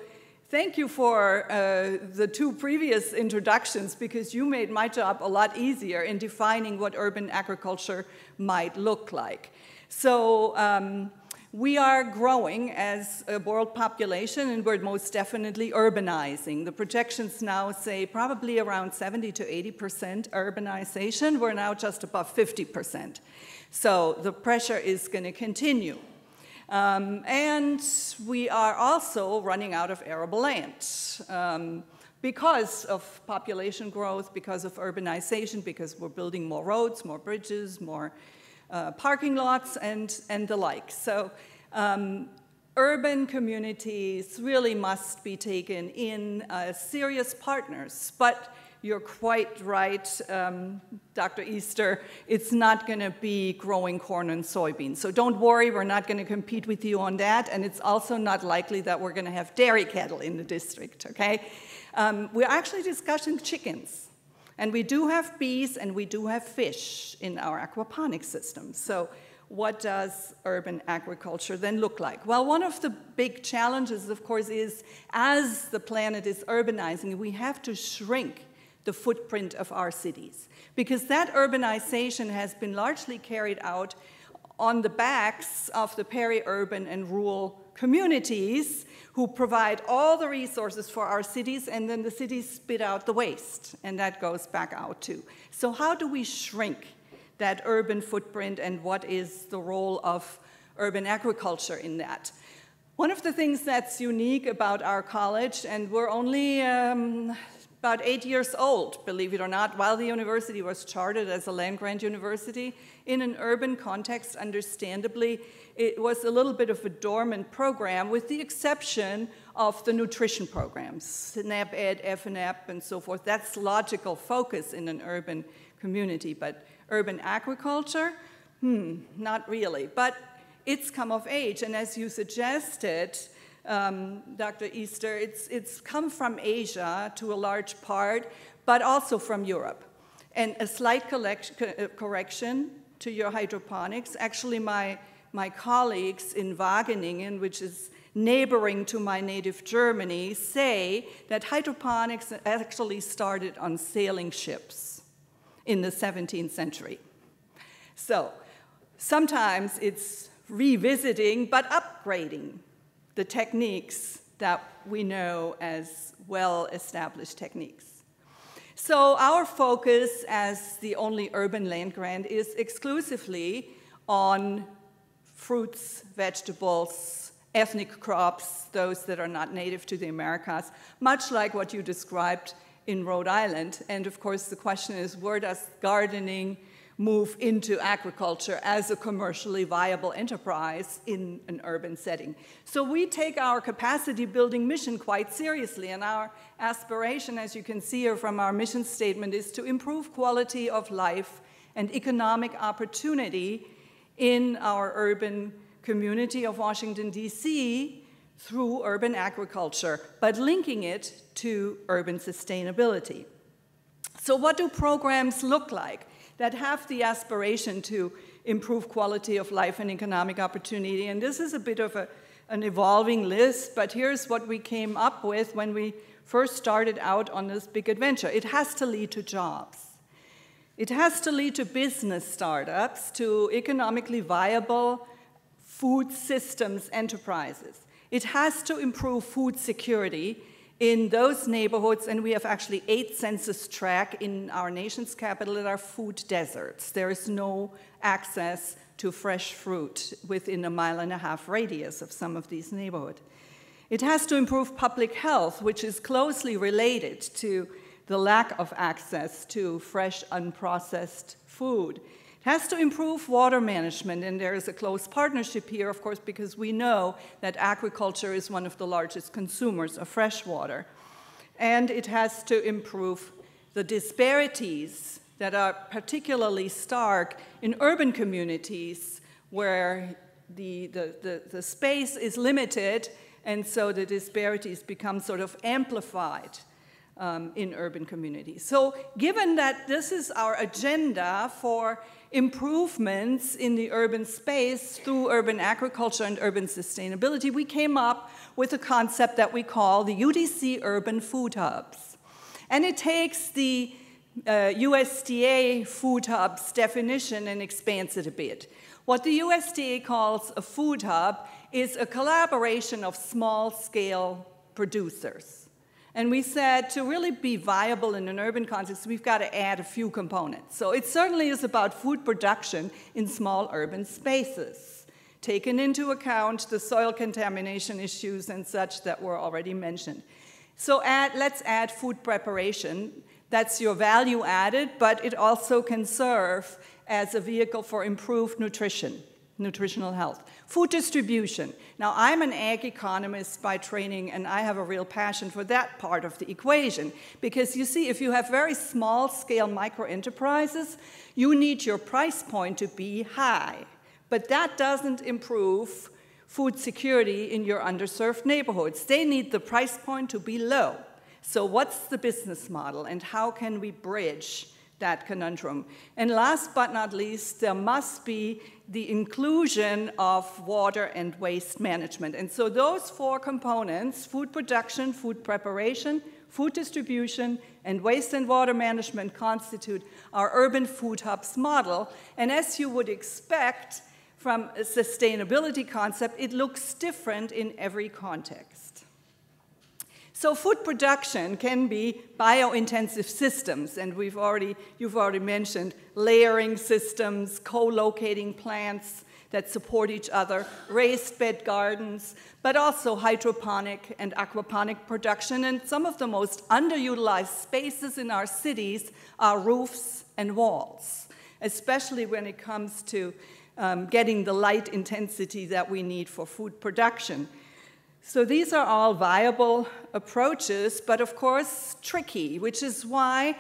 thank you for the two previous introductions, because you made my job a lot easier in defining what urban agriculture might look like. So we are growing as a world population, and we're most definitely urbanizing. The projections now say probably around 70 to 80% urbanization. We're now just above 50%. So the pressure is going to continue. And we are also running out of arable land because of population growth, because of urbanization, because we're building more roads, more bridges, more parking lots, and the like. So urban communities really must be taken in as serious partners. But you're quite right, Dr. Easter, it's not going to be growing corn and soybeans. So don't worry, we're not going to compete with you on that, and it's also not likely that we're going to have dairy cattle in the district, okay? We're actually discussing chickens. And we do have bees and we do have fish in our aquaponics system. So what does urban agriculture then look like? Well, one of the big challenges, of course, is as the planet is urbanizing, we have to shrink the footprint of our cities, because that urbanization has been largely carried out on the backs of the peri-urban and rural communities who provide all the resources for our cities, and then the cities spit out the waste, and that goes back out too. So how do we shrink that urban footprint, and what is the role of urban agriculture in that? One of the things that's unique about our college, and we're only about 8 years old, believe it or not, while the university was chartered as a land-grant university, in an urban context, understandably, it was a little bit of a dormant program, with the exception of the nutrition programs, SNAP, Ed, FNAP, and so forth. That's logical focus in an urban community, but urban agriculture, not really. But it's come of age, and as you suggested, Dr. Easter, it's come from Asia to a large part, but also from Europe. And a slight correction to your hydroponics. Actually, my colleagues in Wageningen, which is neighboring to my native Germany, say that hydroponics actually started on sailing ships in the 17th century. So sometimes it's revisiting, but upgrading the techniques that we know as well-established techniques. So our focus as the only urban land grant is exclusively on fruits, vegetables, ethnic crops, those that are not native to the Americas, much like what you described in Rhode Island. And of course, the question is, where does gardening move into agriculture as a commercially viable enterprise in an urban setting? So we take our capacity building mission quite seriously, and our aspiration, as you can see here from our mission statement, is to improve quality of life and economic opportunity in our urban community of Washington, D.C. through urban agriculture, but linking it to urban sustainability. So what do programs look like that have the aspiration to improve quality of life and economic opportunity? And this is a bit of an evolving list, but here's what we came up with when we first started out on this big adventure. It has to lead to jobs. It has to lead to business startups, to economically viable food systems enterprises. It has to improve food security in those neighborhoods, and we have actually 8 census tracts in our nation's capital that are food deserts. There is no access to fresh fruit within a 1.5 mile radius of some of these neighborhoods. It has to improve public health, which is closely related to the lack of access to fresh, unprocessed food. It has to improve water management, and there is a close partnership here, of course, because we know that agriculture is one of the largest consumers of fresh water. And it has to improve the disparities that are particularly stark in urban communities where the space is limited, and so the disparities become sort of amplified in urban communities. So given that this is our agenda for improvements in the urban space through urban agriculture and urban sustainability, we came up with a concept that we call the UDC Urban Food Hubs. And it takes the USDA Food Hubs definition and expands it a bit. What the USDA calls a food hub is a collaboration of small-scale producers. And we said to really be viable in an urban context, we've got to add a few components. So it certainly is about food production in small urban spaces, taking into account the soil contamination issues and such that were already mentioned. So let's add food preparation. That's your value added, but it also can serve as a vehicle for improved nutritional health. Food distribution. Now, I'm an ag economist by training, and I have a real passion for that part of the equation. Because you see, if you have very small-scale micro-enterprises, you need your price point to be high. But that doesn't improve food security in your underserved neighborhoods. They need the price point to be low. So what's the business model, and how can we bridge that conundrum? And last but not least, there must be the inclusion of water and waste management. And so those four components, food production, food preparation, food distribution, and waste and water management, constitute our urban food hubs model. And as you would expect from a sustainability concept, it looks different in every context. So food production can be bio-intensive systems, and you've already mentioned layering systems, co-locating plants that support each other, raised bed gardens, but also hydroponic and aquaponic production. And some of the most underutilized spaces in our cities are roofs and walls, especially when it comes to getting the light intensity that we need for food production. So these are all viable approaches, but of course tricky, which is why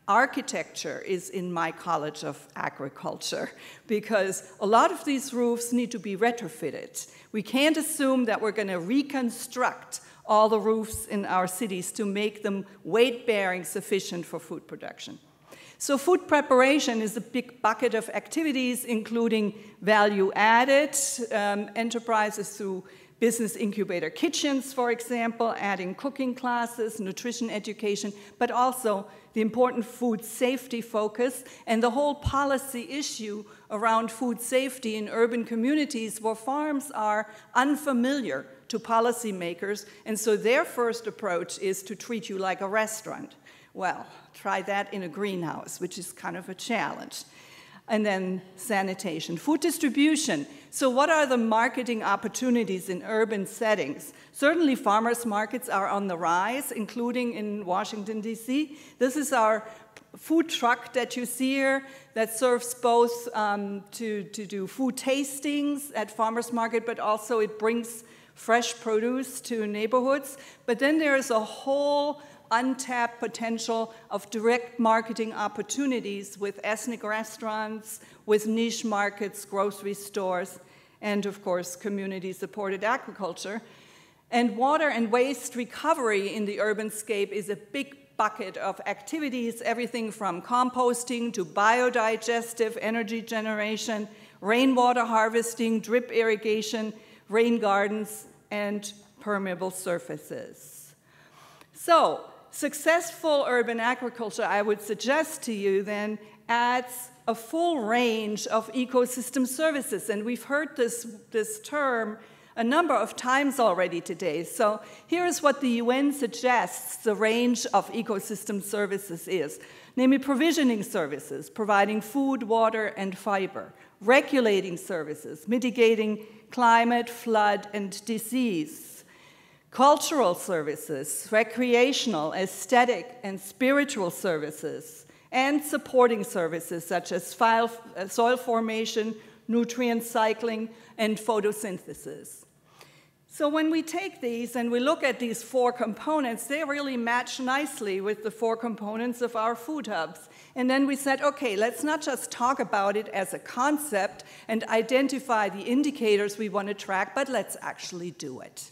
architecture is in my College of Agriculture, because a lot of these roofs need to be retrofitted. We can't assume that we're going to reconstruct all the roofs in our cities to make them weight-bearing sufficient for food production. So food preparation is a big bucket of activities, including value-added enterprises through business incubator kitchens, for example, adding cooking classes, nutrition education, but also the important food safety focus and the whole policy issue around food safety in urban communities where farms are unfamiliar to policymakers, and so their first approach is to treat you like a restaurant. Well, try that in a greenhouse, which is kind of a challenge. And then sanitation. Food distribution. So what are the marketing opportunities in urban settings? Certainly farmers markets are on the rise, including in Washington, D.C. This is our food truck that you see here that serves both to do food tastings at farmers market, but also it brings fresh produce to neighborhoods. But then there is a whole untapped potential of direct marketing opportunities with ethnic restaurants, with niche markets, grocery stores, and of course, community-supported agriculture. And water and waste recovery in the Urbanscape is a big bucket of activities, everything from composting to biodigestive energy generation, rainwater harvesting, drip irrigation, rain gardens, and permeable surfaces. So, successful urban agriculture, I would suggest to you then, adds a full range of ecosystem services. And we've heard this term a number of times already today. So here's what the UN suggests the range of ecosystem services is. Namely, provisioning services, providing food, water, and fiber. Regulating services, mitigating climate, flood, and disease. Cultural services, recreational, aesthetic, and spiritual services, and supporting services such as soil formation, nutrient cycling, and photosynthesis. So when we take these and we look at these 4 components, they really match nicely with the 4 components of our food hubs. And then we said, okay, let's not just talk about it as a concept and identify the indicators we want to track, but let's actually do it.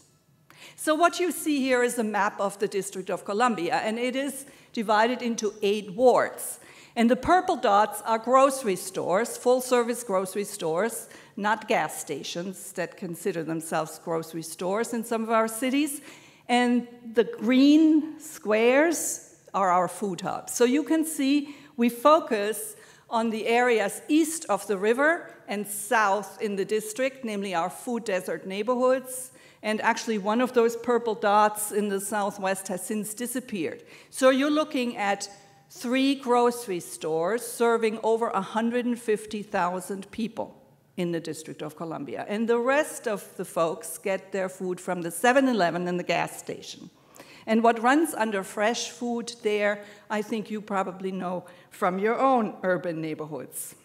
So what you see here is a map of the District of Columbia, and it is divided into 8 wards. And the purple dots are grocery stores, full-service grocery stores, not gas stations that consider themselves grocery stores in some of our cities. And the green squares are our food hubs. So you can see we focus on the areas east of the river and south in the district, namely our food desert neighborhoods. And actually, one of those purple dots in the southwest has since disappeared. So you're looking at 3 grocery stores serving over 150,000 people in the District of Columbia. And the rest of the folks get their food from the 7-Eleven and the gas station. And what runs under fresh food there, I think you probably know from your own urban neighborhoods.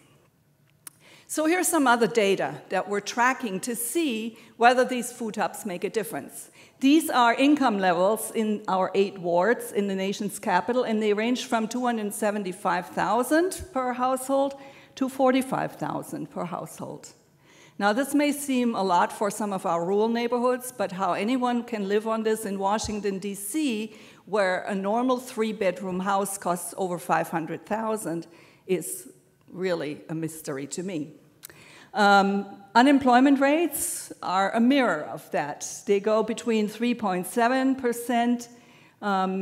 So here's some other data that we're tracking to see whether these food hubs make a difference. These are income levels in our 8 wards in the nation's capital, and they range from $275,000 per household to $45,000 per household. Now, this may seem a lot for some of our rural neighborhoods, but how anyone can live on this in Washington, D.C., where a normal 3-bedroom house costs over $500,000, is really a mystery to me. Unemployment rates are a mirror of that. They go between 3.7%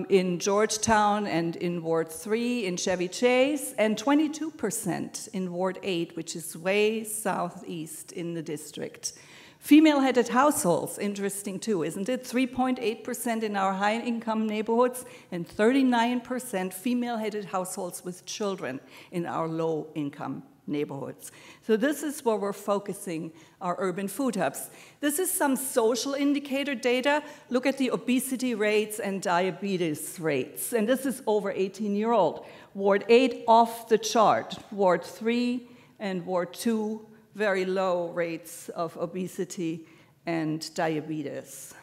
in Georgetown and in Ward 3 in Chevy Chase, and 22% in Ward 8, which is way southeast in the district. Female-headed households, interesting too, isn't it? 3.8% in our high-income neighborhoods and 39% female-headed households with children in our low-income neighborhoods. So this is where we're focusing our urban food hubs. This is some social indicator data. Look at the obesity rates and diabetes rates. And this is over 18-year-old. Ward 8 off the chart. Ward 3 and Ward 2, very low rates of obesity and diabetes.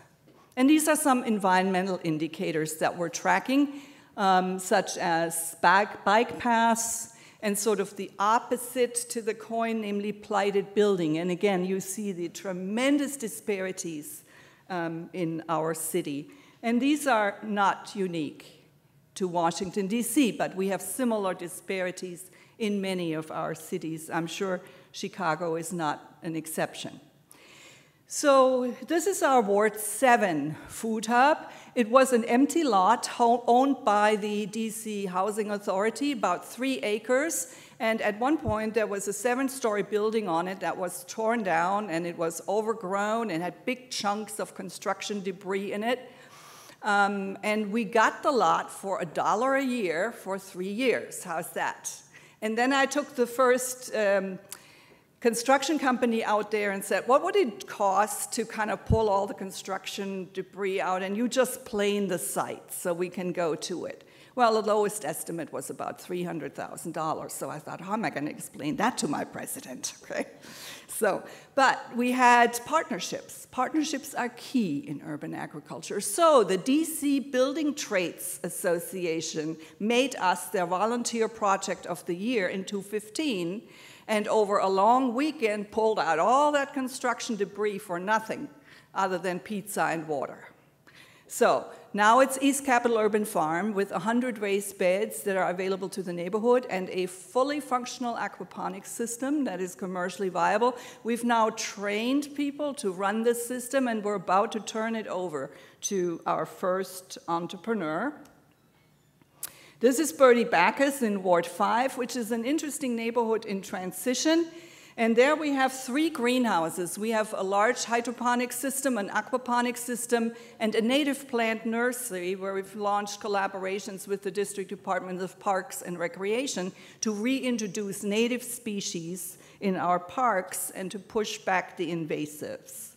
And these are some environmental indicators that we're tracking, such as bike paths, and sort of the opposite to the coin, namely blighted building. And again, you see the tremendous disparities in our city. And these are not unique to Washington, D.C., but we have similar disparities in many of our cities. I'm sure Chicago is not an exception. So this is our Ward 7 food hub. It was an empty lot owned by the DC Housing Authority, about 3 acres. And at one point, there was a 7-story building on it that was torn down, and it was overgrown and had big chunks of construction debris in it. And we got the lot for $1 a year for 3 years. How's that? And then I took the first construction company out there and said, what would it cost to kind of pull all the construction debris out and you just plane the site so we can go to it? Well, the lowest estimate was about $300,000. So I thought, how am I going to explain that to my president? Okay. So, but we had partnerships. Partnerships are key in urban agriculture. So the DC Building Trades Association made us their volunteer project of the year in 2015, and over a long weekend pulled out all that construction debris for nothing other than pizza and water. So now it's East Capitol Urban Farm with 100 raised beds that are available to the neighborhood and a fully functional aquaponics system that is commercially viable. We've now trained people to run this system, and we're about to turn it over to our first entrepreneur. This is Bertie Bacchus in Ward 5, which is an interesting neighborhood in transition. And there we have 3 greenhouses. We have a large hydroponic system, an aquaponics system, and a native plant nursery where we've launched collaborations with the District Department of Parks and Recreation to reintroduce native species in our parks and to push back the invasives.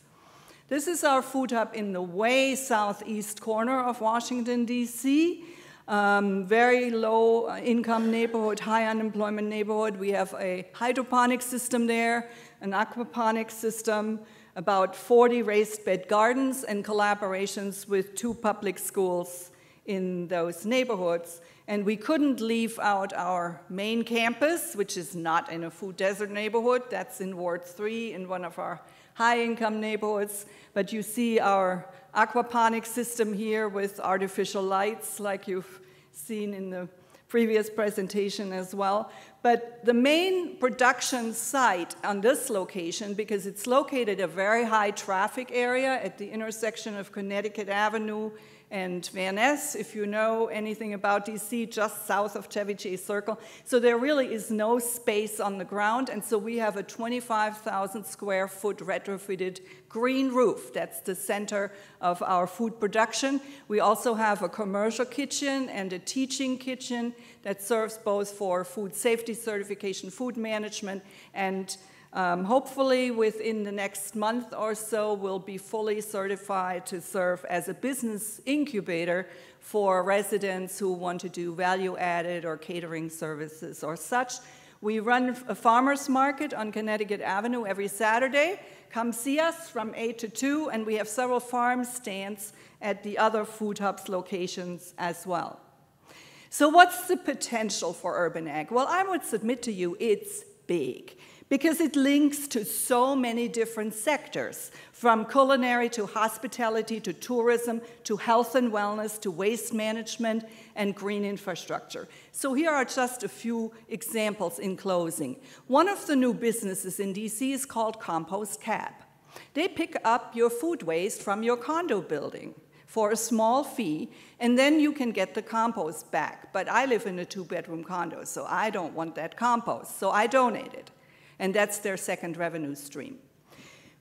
This is our food hub in the way southeast corner of Washington, D.C., very low income neighborhood, high unemployment neighborhood. We have a hydroponic system there, an aquaponic system, about 40 raised bed gardens, and collaborations with 2 public schools in those neighborhoods. And we couldn't leave out our main campus, which is not in a food desert neighborhood. That's in Ward 3 in one of our high-income neighborhoods. But you see our aquaponics system here with artificial lights, like you've seen in the previous presentation as well. But the main production site on this location, because it's located a very high traffic area at the intersection of Connecticut Avenue and Van Ness, if you know anything about DC, just south of Chevy Chase Circle. So there really is no space on the ground, and so we have a 25,000 square foot retrofitted green roof. That's the center of our food production. We also have a commercial kitchen and a teaching kitchen that serves both for food safety certification, food management, and hopefully within the next month or so, we'll be fully certified to serve as a business incubator for residents who want to do value-added or catering services or such. We run a farmer's market on Connecticut Avenue every Saturday. Come see us from 8 to 2, and we have several farm stands at the other Food Hubs locations as well. So what's the potential for urban ag? Well, I would submit to you it's big, because it links to so many different sectors, from culinary to hospitality to tourism to health and wellness to waste management and green infrastructure. So here are just a few examples in closing. One of the new businesses in DC is called Compost Cab. They pick up your food waste from your condo building for a small fee, and then you can get the compost back. But I live in a 2-bedroom condo, so I don't want that compost, so I donate it. And that's their second revenue stream.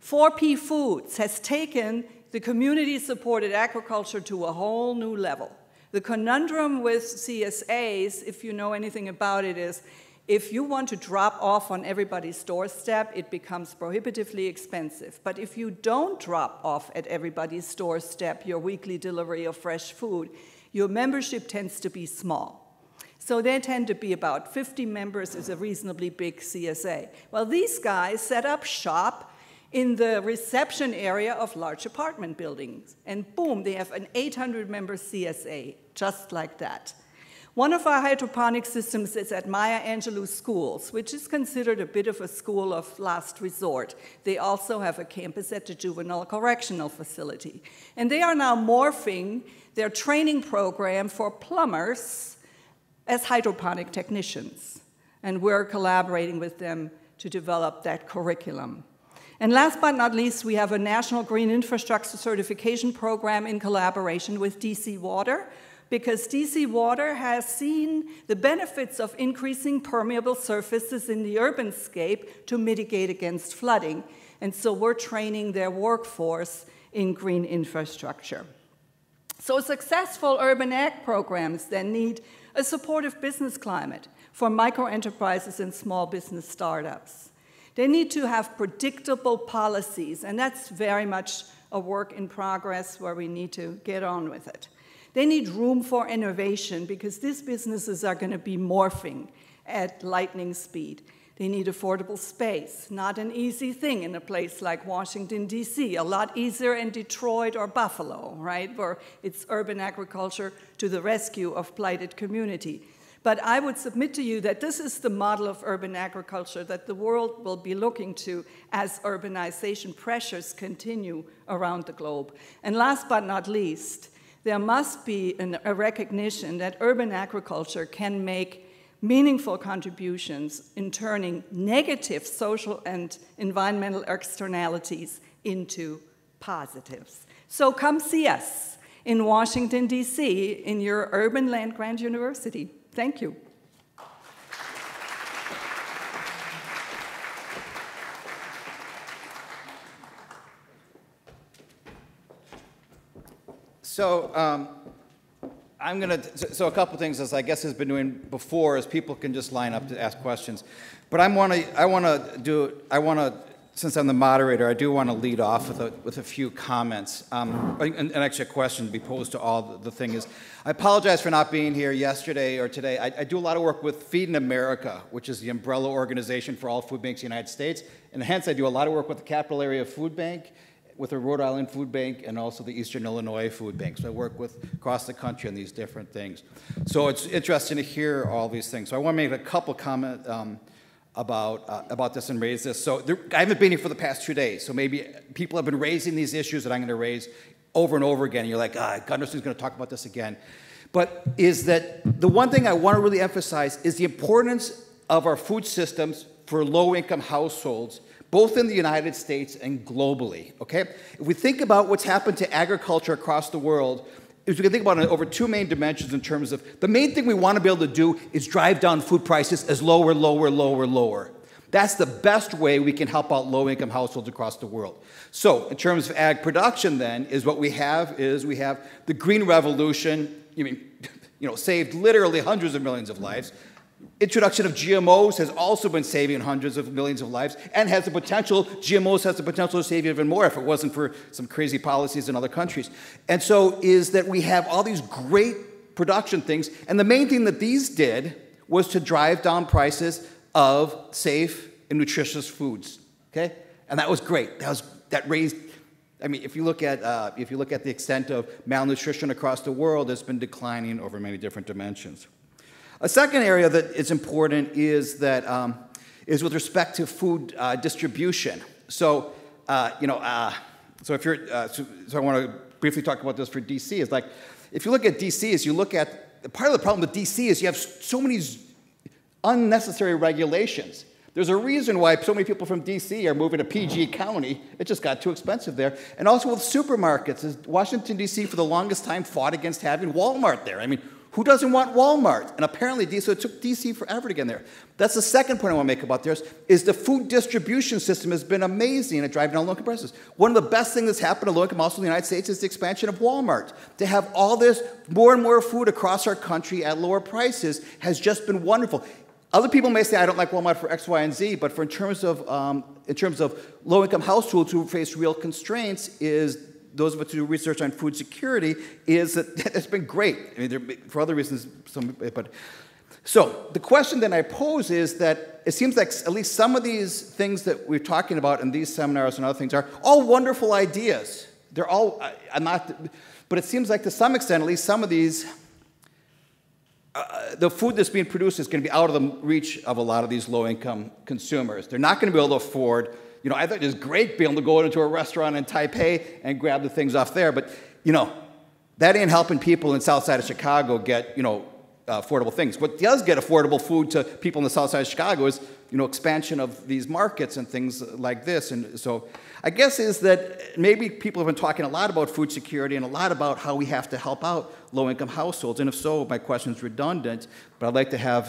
4P Foods has taken the community-supported agriculture to a whole new level. The conundrum with CSAs, if you know anything about it, is if you want to drop off on everybody's doorstep, it becomes prohibitively expensive. But if you don't drop off at everybody's doorstep your weekly delivery of fresh food, your membership tends to be small. So they tend to be about 50 members is a reasonably big CSA. Well, these guys set up shop in the reception area of large apartment buildings. And boom, they have an 800-member CSA, just like that. One of our hydroponic systems is at Maya Angelou Schools, which is considered a bit of a school of last resort. They also have a campus at the Juvenile Correctional Facility. And they are now morphing their training program for plumbers as hydroponic technicians, and we're collaborating with them to develop that curriculum. And last but not least, we have a National Green Infrastructure Certification Program in collaboration with DC Water, because DC Water has seen the benefits of increasing permeable surfaces in the Urbanscape to mitigate against flooding, and so we're training their workforce in green infrastructure. So successful urban ag programs then need a supportive business climate for micro-enterprises and small business startups. They need to have predictable policies, and that's very much a work in progress where we need to get on with it. They need room for innovation because these businesses are going to be morphing at lightning speed. They need affordable space, not an easy thing in a place like Washington, D.C., a lot easier in Detroit or Buffalo, right, where it's urban agriculture to the rescue of blighted community. But I would submit to you that this is the model of urban agriculture that the world will be looking to as urbanization pressures continue around the globe. And last but not least, there must be a recognition that urban agriculture can make meaningful contributions in turning negative social and environmental externalities into positives. So come see us in Washington, D.C., in your urban land-grant university. Thank you. So so a couple things, as I guess has been doing before, is people can just line up to ask questions. But I want to since I'm the moderator, I do want to lead off with a few comments, and actually a question to be posed to all. The thing is, I apologize for not being here yesterday or today. I do a lot of work with Feed in America, which is the umbrella organization for all food banks in the United States, and hence I do a lot of work with the Capital Area Food Bank, with the Rhode Island Food Bank, and also the Eastern Illinois Food Bank. So I work with across the country on these different things. So it's interesting to hear all these things. So I want to make a couple comments about this and raise this. So I haven't been here for the past 2 days, so maybe people have been raising these issues that I'm going to raise over and over again. And you're like, goodness, who's going to talk about this again? But is that the one thing I want to really emphasize is the importance of our food systems for low-income households, both in the United States and globally, okay? If we think about what's happened to agriculture across the world, is we can think about it over two main dimensions in terms of the main thing we want to be able to do is drive down food prices as lower, lower, lower, lower. That's the best way we can help out low-income households across the world. So in terms of ag production then, is what we have the Green Revolution, saved literally hundreds of millions of lives. Introduction of GMOs has also been saving hundreds of millions of lives and GMOs has the potential to save even more if it wasn't for some crazy policies in other countries. And so is that we have all these great production things, and the main thing that these did was to drive down prices of safe and nutritious foods, okay? And that was great. That raised, if you look at the extent of malnutrition across the world, it's been declining over many different dimensions. A second area that is important is that is with respect to food distribution. So, so I want to briefly talk about this for DC. Is like, if you look at DC, part of the problem with DC is you have so many unnecessary regulations. There's a reason why so many people from DC are moving to PG County. It just got too expensive there. And also with supermarkets, Washington, D.C. for the longest time fought against having Walmart there. Who doesn't want Walmart? And apparently, so it took D.C. forever to get in there. That's the second point I want to make about this, is the food distribution system has been amazing at driving down low-income prices. One of the best things that's happened to low-income households in the United States is the expansion of Walmart. To have all this, more and more food across our country at lower prices has just been wonderful. Other people may say, I don't like Walmart for X, Y, and Z, but in terms of low-income households who face real constraints, is those of us who do research on food security, is that it's been great. For other reasons, so the question that I pose is that it seems like at least some of these things that we're talking about in these seminars and other things are all wonderful ideas. They're all, but it seems like to some extent, at least some of these, the food that's being produced is going to be out of the reach of a lot of these low-income consumers. They're not going to be able to afford. I thought it was great being able to go into a restaurant in Taipei and grab the things off there, but, that ain't helping people in the south side of Chicago get, affordable things. What does get affordable food to people in the south side of Chicago is, expansion of these markets and things like this. And so I guess is that maybe people have been talking a lot about food security and a lot about how we have to help out low-income households. And if so, my question is redundant, but I'd like to have,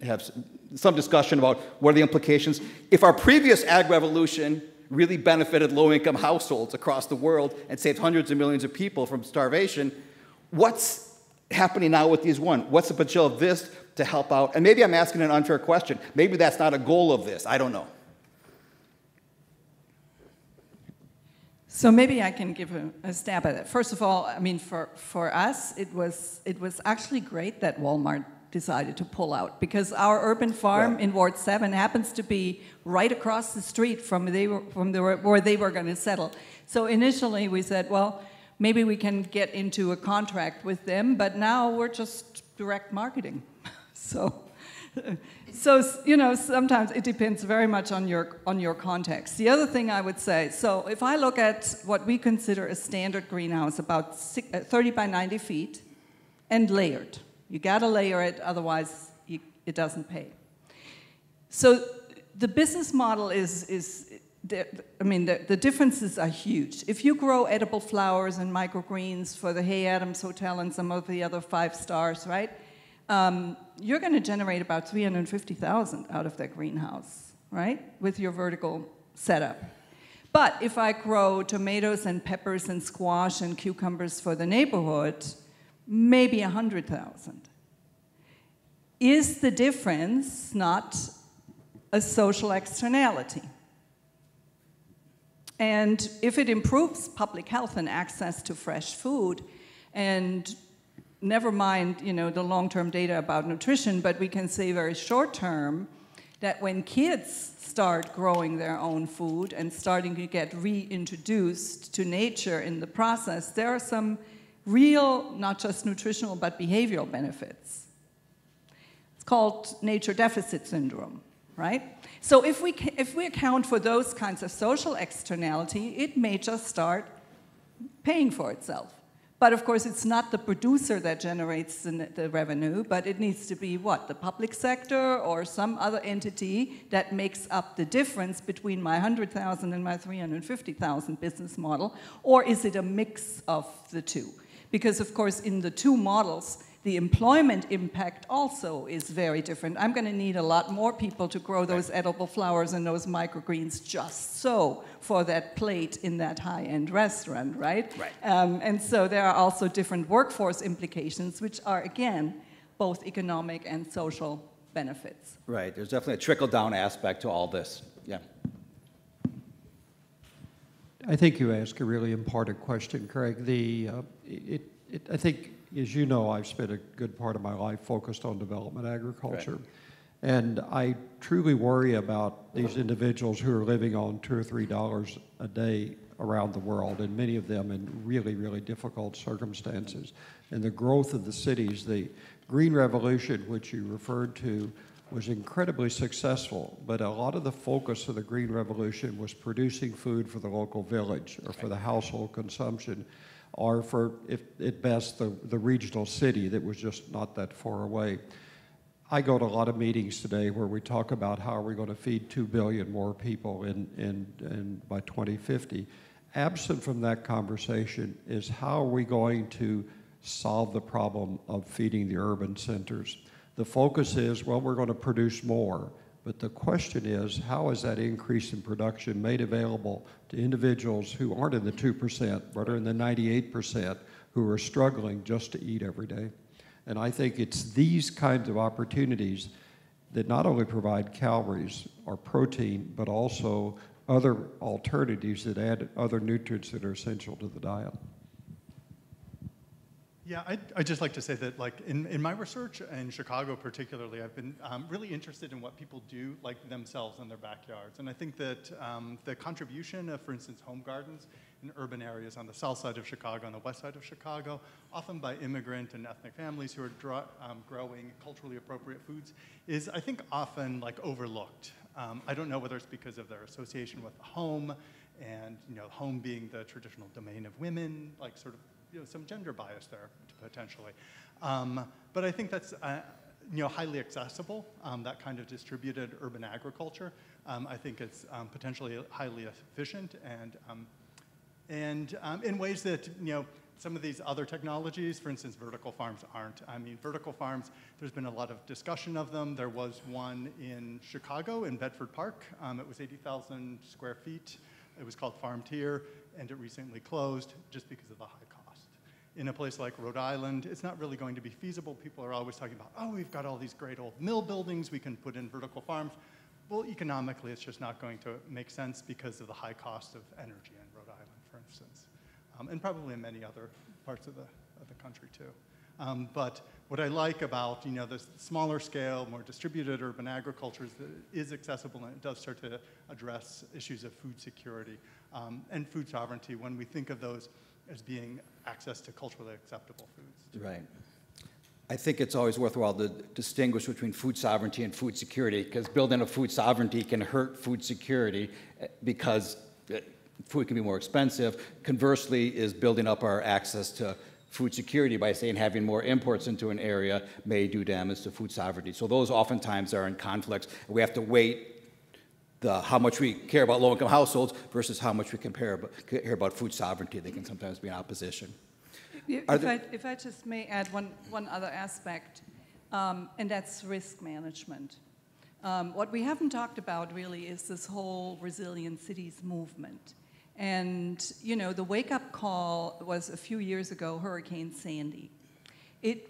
have some discussion about what are the implications. If our previous ag revolution really benefited low-income households across the world and saved hundreds of millions of people from starvation, what's happening now with these one? What's the potential of this to help out? And maybe I'm asking an unfair question. Maybe that's not a goal of this. I don't know. So maybe I can give a stab at it. First of all, for us, it was actually great that Walmart decided to pull out, because our urban farm in Ward 7 happens to be right across the street from where they were going to settle. So initially we said, well, maybe we can get into a contract with them, but now we're just direct marketing. So sometimes it depends very much on your context. The other thing I would say, so if I look at what we consider a standard greenhouse, about 30 by 90 feet, and layered. You got to layer it, otherwise it doesn't pay. So the business model the differences are huge. If you grow edible flowers and microgreens for the Hay Adams Hotel and some of the other 5 stars, right? You're going to generate about $350,000 out of that greenhouse, right? With your vertical setup. But if I grow tomatoes and peppers and squash and cucumbers for the neighborhood, maybe 100,000. Is the difference not a social externality. And if it improves public health and access to fresh food, and never mind, the long-term data about nutrition, but we can say very short-term that when kids start growing their own food and starting to get reintroduced to nature in the process, there are some real, not just nutritional, but behavioral benefits. It's called nature deficit syndrome, right? So if we account for those kinds of social externality, it may just start paying for itself. But of course, it's not the producer that generates the revenue, but it needs to be what? The public sector or some other entity that makes up the difference between my 100,000 and my 350,000 business model, or is it a mix of the two? Because of course, in the two models, the employment impact also is very different. I'm going to need a lot more people to grow those edible flowers and those microgreens just so for that plate in that high-end restaurant, right? Right. And so there are also different workforce implications, which are, again, both economic and social benefits. Right, there's definitely a trickle-down aspect to all this, yeah. I think you asked a really important question, Craig. I think, as you know, I've spent a good part of my life focused on development agriculture. Right. And I truly worry about these individuals who are living on $2 or $3 a day around the world, and many of them in really, really difficult circumstances. And the growth of the cities, the Green Revolution, which you referred to, was incredibly successful, but a lot of the focus of the Green Revolution was producing food for the local village or for the household consumption, or for, if at best, the regional city that was just not that far away. I go to a lot of meetings today where we talk about how are we going to feed 2 billion more people by 2050. Absent from that conversation is how are we going to solve the problem of feeding the urban centers. The focus is, well, we're going to produce more. But the question is, how is that increase in production made available to individuals who aren't in the 2%, but are in the 98%, who are struggling just to eat every day? And I think it's these kinds of opportunities that not only provide calories or protein, but also other alternatives that add other nutrients that are essential to the diet. Yeah, I'd just like to say that, like, in my research, in Chicago particularly, I've been really interested in what people do, like, themselves in their backyards. And I think that the contribution of, for instance, home gardens in urban areas on the south side of Chicago and the west side of Chicago, often by immigrant and ethnic families who are growing culturally appropriate foods, is, I think, often, like, overlooked. I don't know whether it's because of their association with the home and, home being the traditional domain of women, like, sort of, some gender bias there, potentially. But I think that's, highly accessible, that kind of distributed urban agriculture. I think it's potentially highly efficient and in ways that, some of these other technologies, for instance, vertical farms aren't. I mean, vertical farms, there's been a lot of discussion of them. There was one in Chicago, in Bedford Park. It was 80,000 square feet. It was called Farm Tier, and it recently closed just because of the high cost. In a place like Rhode Island, it's not really going to be feasible. People are always talking about, oh, we've got all these great old mill buildings, we can put in vertical farms. Well, economically, it's just not going to make sense because of the high cost of energy in Rhode Island, for instance, and probably in many other parts of the country, too. But what I like about, the smaller scale, more distributed urban agriculture is that it is accessible and it does start to address issues of food security and food sovereignty when we think of those as being access to culturally acceptable foods. Right. I think it's always worthwhile to distinguish between food sovereignty and food security, because building a food sovereignty can hurt food security because food can be more expensive. Conversely, is building up our access to food security by saying having more imports into an area may do damage to food sovereignty. So those oftentimes are in conflicts. We have to weigh how much we care about low-income households versus how much we care about food sovereignty. They can sometimes be in opposition. If I just may add one other aspect, and that's risk management. What we haven't talked about really is this whole resilient cities movement. And, the wake-up call was a few years ago, Hurricane Sandy. It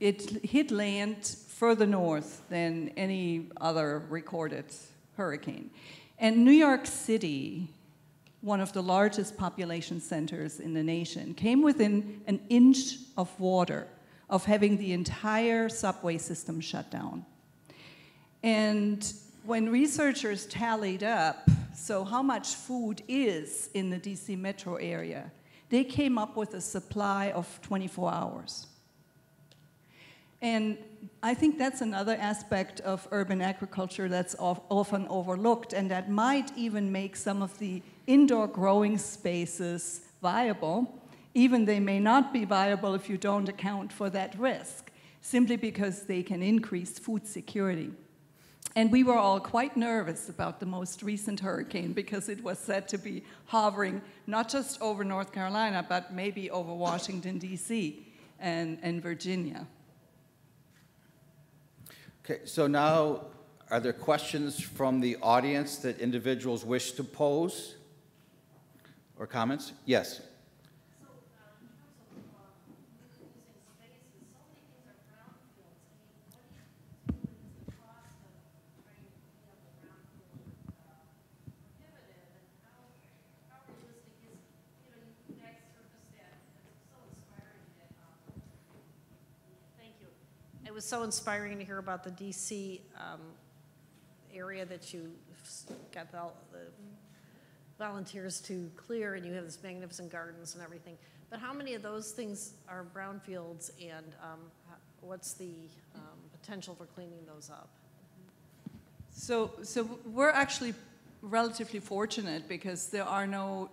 hit land further north than any other recorded hurricane. And New York City, one of the largest population centers in the nation, came within an inch of water of having the entire subway system shut down. And when researchers tallied up, so how much food is in the DC metro area, they came up with a supply of 24 hours. And I think that's another aspect of urban agriculture that's often overlooked, and that might even make some of the indoor growing spaces viable, even they may not be viable if you don't account for that risk, simply because they can increase food security. And we were all quite nervous about the most recent hurricane because it was said to be hovering not just over North Carolina, but maybe over Washington, D.C. and Virginia. Okay, so now, are there questions from the audience that individuals wish to pose or comments? Yes. It was so inspiring to hear about the DC area that you got the volunteers to clear, and you have this magnificent gardens and everything. But how many of those things are brownfields, and what's the potential for cleaning those up? So we're actually relatively fortunate because there are no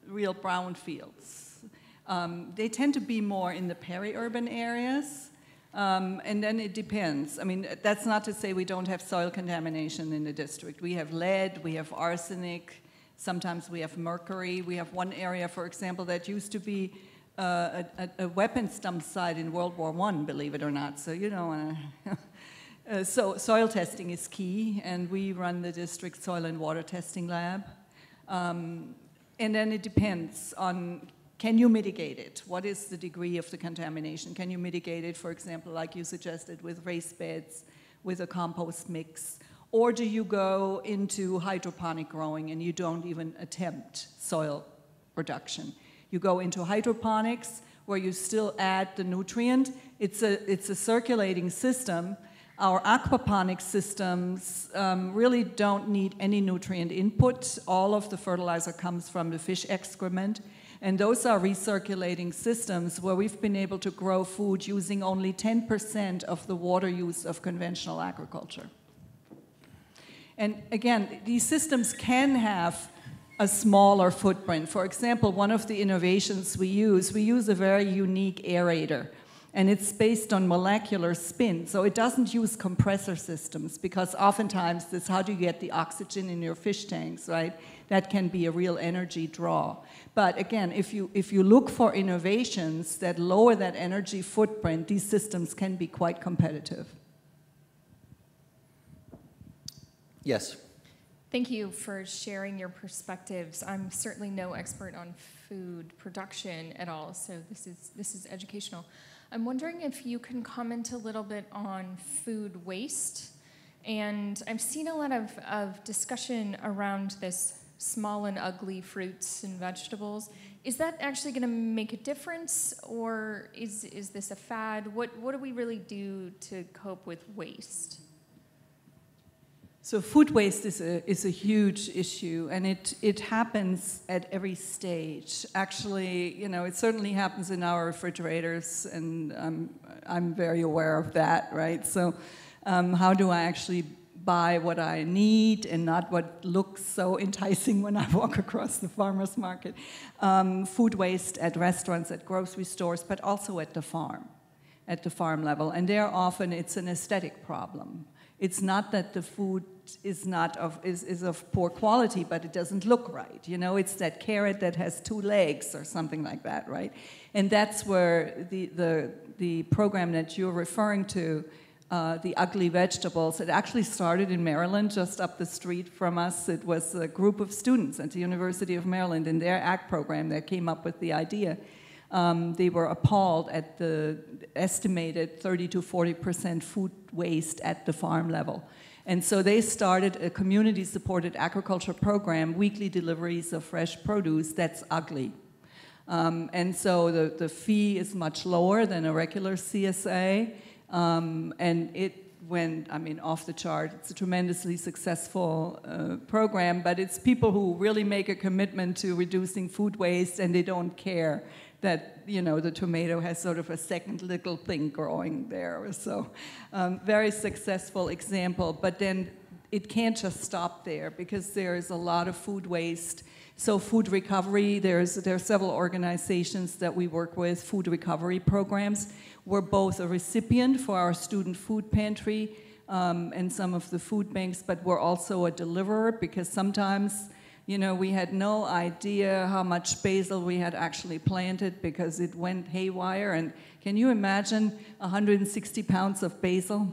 real brownfields. They tend to be more in the peri-urban areas. And then it depends. I mean, that's not to say we don't have soil contamination in the district. We have lead, we have arsenic, sometimes we have mercury. We have one area, for example, that used to be a weapons dump site in World War I, believe it or not. So, you know, so soil testing is key, and we run the district soil and water testing lab. And then it depends on, can you mitigate it? What is the degree of the contamination? Can you mitigate it, for example, like you suggested, with raised beds, with a compost mix? Or do you go into hydroponic growing and you don't even attempt soil production? You go into hydroponics where you still add the nutrient. It's a circulating system. Our aquaponic systems really don't need any nutrient input. All of the fertilizer comes from the fish excrement. And those are recirculating systems where we've been able to grow food using only 10% of the water use of conventional agriculture. And again, these systems can have a smaller footprint. For example, one of the innovations we use a very unique aerator. And it's based on molecular spin. So it doesn't use compressor systems, because oftentimes this, how do you get the oxygen in your fish tanks, right? That can be a real energy draw. But again, if you look for innovations that lower that energy footprint, these systems can be quite competitive. Yes. Thank you for sharing your perspectives. I'm certainly no expert on food production at all, so this is educational. I'm wondering if you can comment a little bit on food waste. And I've seen a lot of discussion around this small and ugly fruits and vegetables. Is that actually going to make a difference, or is this a fad? What do we really do to cope with waste? So food waste is a huge issue, and it happens at every stage. Actually, you know, it certainly happens in our refrigerators, and I'm very aware of that, right? So how do I actually buy what I need and not what looks so enticing when I walk across the farmer's market? Food waste at restaurants, at grocery stores, but also at the farm level. And there often it's an aesthetic problem. It's not that the food is of poor quality, but it doesn't look right. You know, it's that carrot that has 2 legs or something like that, right? And that's where the program that you're referring to, the ugly vegetables, it actually started in Maryland, just up the street from us. It was a group of students at the University of Maryland in their ag program that came up with the idea. They were appalled at the estimated 30 to 40% food waste at the farm level. And so they started a community-supported agriculture program, weekly deliveries of fresh produce that's ugly. And so the fee is much lower than a regular CSA, and it went, I mean, off the chart. It's a tremendously successful program, but it's people who really make a commitment to reducing food waste, and they don't care that, you know, the tomato has sort of a second little thing growing there. So very successful example, but then it can't just stop there because there's a lot of food waste. So food recovery, there are several organizations that we work with, food recovery programs. We're both a recipient for our student food pantry and some of the food banks, but we're also a deliverer because sometimes, you know, we had no idea how much basil we had actually planted because it went haywire. And can you imagine 160 pounds of basil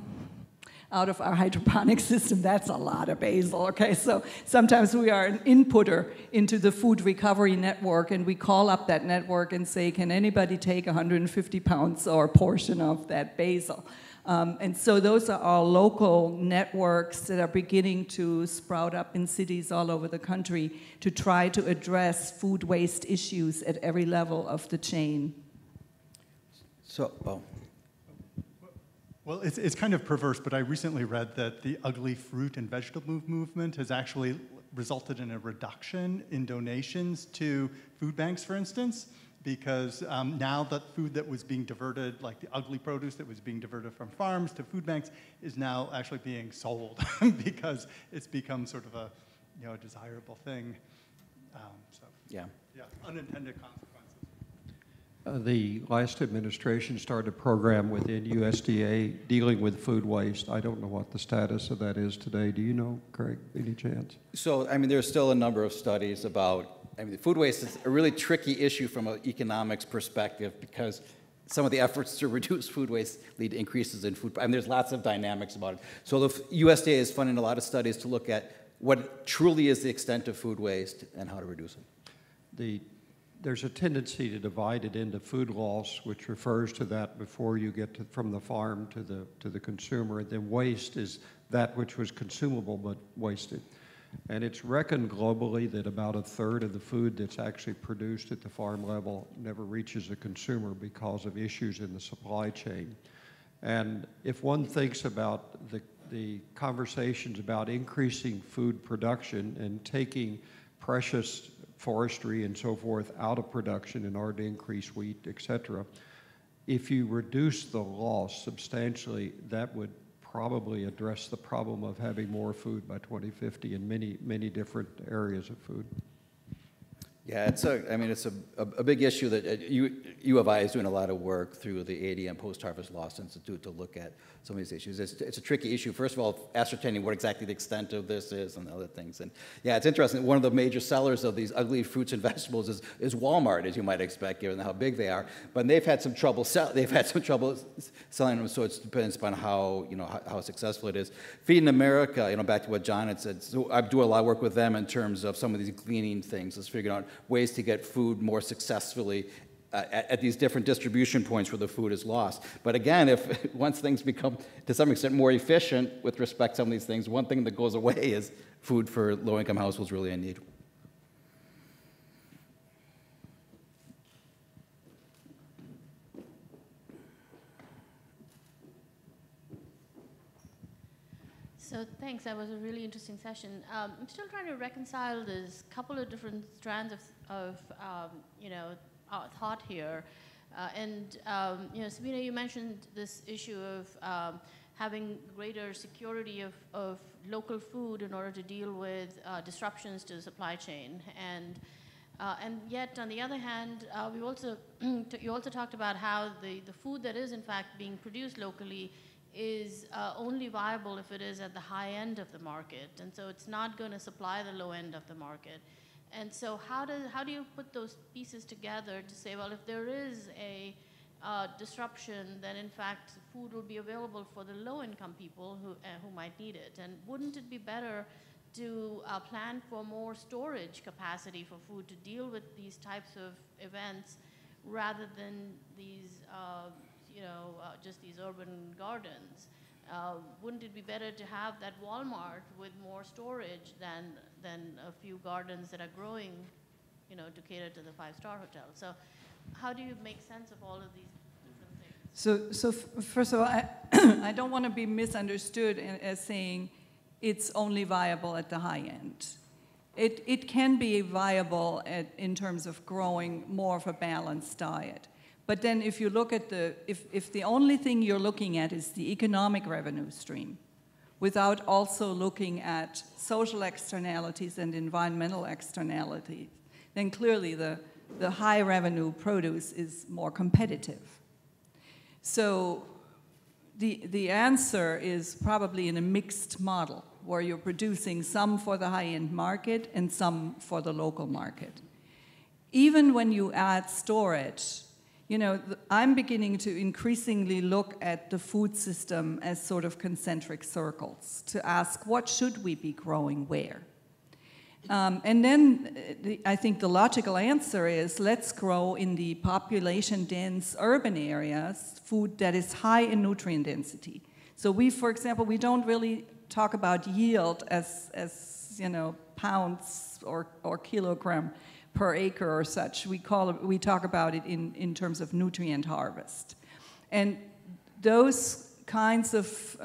out of our hydroponic system? That's a lot of basil, okay? So sometimes we are an inputter into the food recovery network, and we call up that network and say, can anybody take 150 pounds or a portion of that basil? And so those are our local networks that are beginning to sprout up in cities all over the country to try to address food waste issues at every level of the chain. So, oh. Well, it's kind of perverse, but I recently read that the ugly fruit and vegetable movement has actually resulted in a reduction in donations to food banks, for instance, because now that food that was being diverted, like the ugly produce that was being diverted from farms to food banks, is now actually being sold because it's become sort of a, you know, a desirable thing. Yeah, unintended consequences. The last administration started a program within USDA dealing with food waste. I don't know what the status of that is today. Do you know, Craig, any chance? So, I mean, there's still a number of studies about, I mean, food waste is a really tricky issue from an economics perspective because some of the efforts to reduce food waste lead to increases in food. I mean, there's lots of dynamics about it. So the USDA is funding a lot of studies to look at what truly is the extent of food waste and how to reduce it. There's a tendency to divide it into food loss, which refers to that before you get from the farm to the consumer. And then waste is that which was consumable but wasted. And it's reckoned globally that about a third of the food that's actually produced at the farm level never reaches the consumer because of issues in the supply chain. And if one thinks about the conversations about increasing food production and taking precious forestry and so forth out of production in order to increase wheat, et cetera, if you reduce the loss substantially, that would probably address the problem of having more food by 2050 in many, many different areas of food. Yeah, it's a big issue that U of I is doing a lot of work through the ADM Post-Harvest Loss Institute to look at some of these issues. It's a tricky issue. First of all, ascertaining what exactly the extent of this is and other things. And yeah, it's interesting. One of the major sellers of these ugly fruits and vegetables is Walmart, as you might expect, given how big they are. But they've had some trouble selling them. So it depends upon how successful it is. Feeding America, back to what John had said. So I do a lot of work with them in terms of some of these cleaning things. Let's figure out ways to get food more successfully at these different distribution points where the food is lost. But again, once things become, to some extent, more efficient with respect to some of these things, one thing that goes away is food for low-income households really in need. So thanks, that was a really interesting session. I'm still trying to reconcile this couple of different strands of thought here. Sabina, you mentioned this issue of having greater security of local food in order to deal with disruptions to the supply chain. And yet, on the other hand, you also talked about how the food that is in fact being produced locally is only viable if it is at the high end of the market, and so it's not going to supply the low end of the market. And so how do you put those pieces together to say, well, if there is a disruption, then in fact food will be available for the low-income people who might need it? And wouldn't it be better to plan for more storage capacity for food to deal with these types of events rather than these just these urban gardens? wouldn't it be better to have that Walmart with more storage than a few gardens that are growing, to cater to the five-star hotel? So how do you make sense of all of these different things? So first of all, I don't want to be misunderstood as saying it's only viable at the high end. It can be viable in terms of growing more of a balanced diet. But then if you look at if the only thing you're looking at is the economic revenue stream, without also looking at social externalities and environmental externalities, then clearly the high revenue produce is more competitive. So the answer is probably in a mixed model, where you're producing some for the high-end market and some for the local market. Even when you add storage, I'm beginning to increasingly look at the food system as sort of concentric circles to ask, what should we be growing where? And then I think the logical answer is, let's grow in the population-dense urban areas food that is high in nutrient density. So for example, we don't really talk about yield as pounds or kilogram per acre or such. We talk about it in terms of nutrient harvest. And those kinds of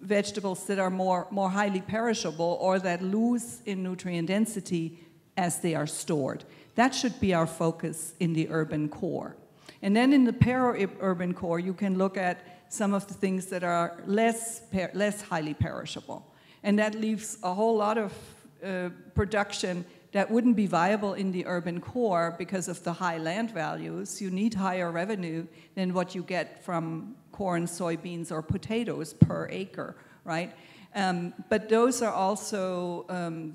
vegetables that are more highly perishable or that lose in nutrient density as they are stored, that should be our focus in the urban core. And then in the peri-urban core, you can look at some of the things that are less highly perishable. And that leaves a whole lot of production that wouldn't be viable in the urban core because of the high land values. You need higher revenue than what you get from corn, soybeans, or potatoes per acre, right? But those are also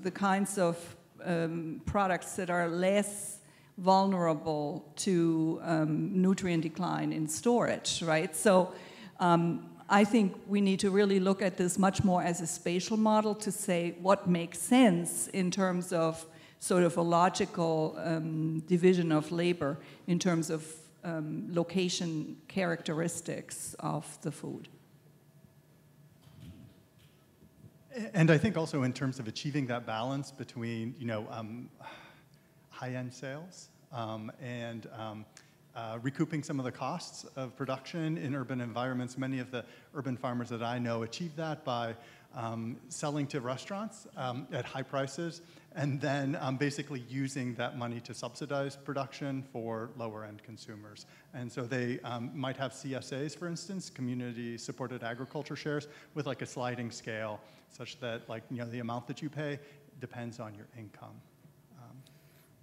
the kinds of products that are less vulnerable to nutrient decline in storage, right? So I think we need to really look at this much more as a spatial model to say what makes sense in terms of sort of a logical division of labor in terms of location characteristics of the food. And I think also in terms of achieving that balance between, high-end sales and recouping some of the costs of production in urban environments. Many of the urban farmers that I know achieve that by selling to restaurants at high prices, and then basically using that money to subsidize production for lower-end consumers. And so they might have CSAs, for instance, community-supported agriculture shares, with like a sliding scale, such that the amount that you pay depends on your income.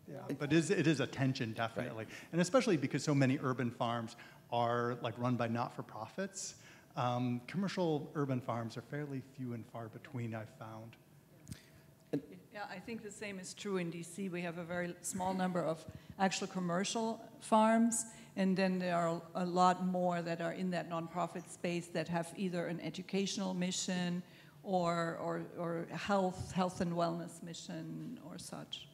Yeah, but it is a tension, definitely. Right. And especially because so many urban farms are run by not-for-profits. Commercial urban farms are fairly few and far between, I've found. Yeah, I think the same is true in DC. We have a very small number of actual commercial farms, and then there are a lot more that are in that nonprofit space that have either an educational mission or health and wellness mission or such.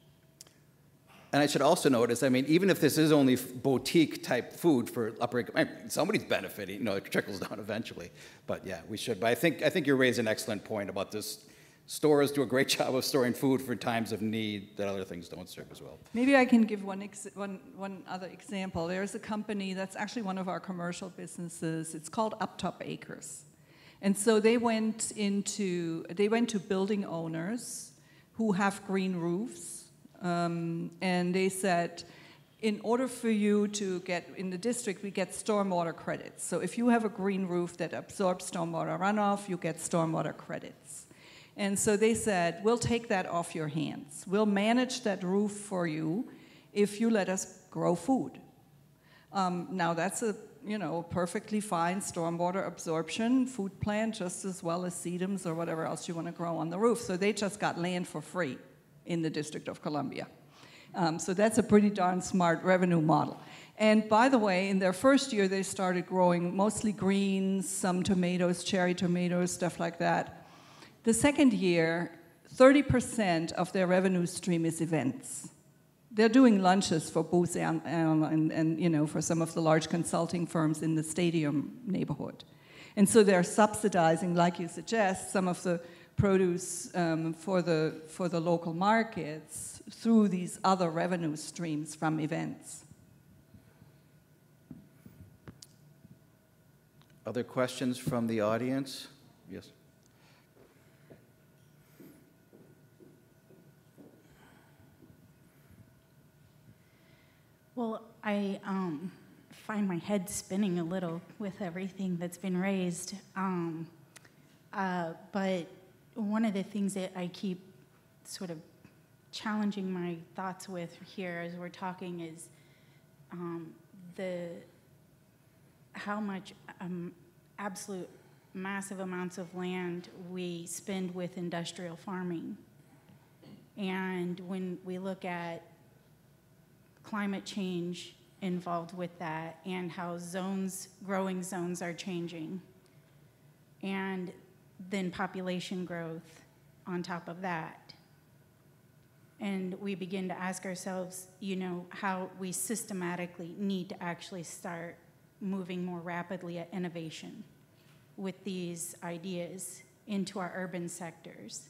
And I should also notice, even if this is only boutique type food for upper income, somebody's benefiting, it trickles down eventually. But yeah, we should. But I think you raise an excellent point about this. Stores do a great job of storing food for times of need that other things don't serve as well. Maybe I can give one other example. There's a company that's actually one of our commercial businesses. It's called Uptop Acres. And so they went to building owners who have green roofs. And they said, in order for you to get, in the district, we get stormwater credits. So if you have a green roof that absorbs stormwater runoff, you get stormwater credits. And so they said, we'll take that off your hands. We'll manage that roof for you if you let us grow food. Now that's a perfectly fine stormwater absorption food plant, just as well as sedums or whatever else you want to grow on the roof. So they just got land for free in the District of Columbia. So that's a pretty darn smart revenue model. And by the way, in their first year, they started growing mostly greens, some tomatoes, cherry tomatoes, stuff like that. The second year, 30% of their revenue stream is events. They're doing lunches for Booz and for some of the large consulting firms in the stadium neighborhood. And so they're subsidizing, like you suggest, some of the produce for the local markets through these other revenue streams from events. Other questions from the audience? Yes. Well, I find my head spinning a little with everything that's been raised. But one of the things that I keep sort of challenging my thoughts with here as we're talking is how much absolute massive amounts of land we spend with industrial farming. And when we look at climate change involved with that and how growing zones are changing, and then population growth on top of that. And we begin to ask ourselves, how we systematically need to actually start moving more rapidly at innovation with these ideas into our urban sectors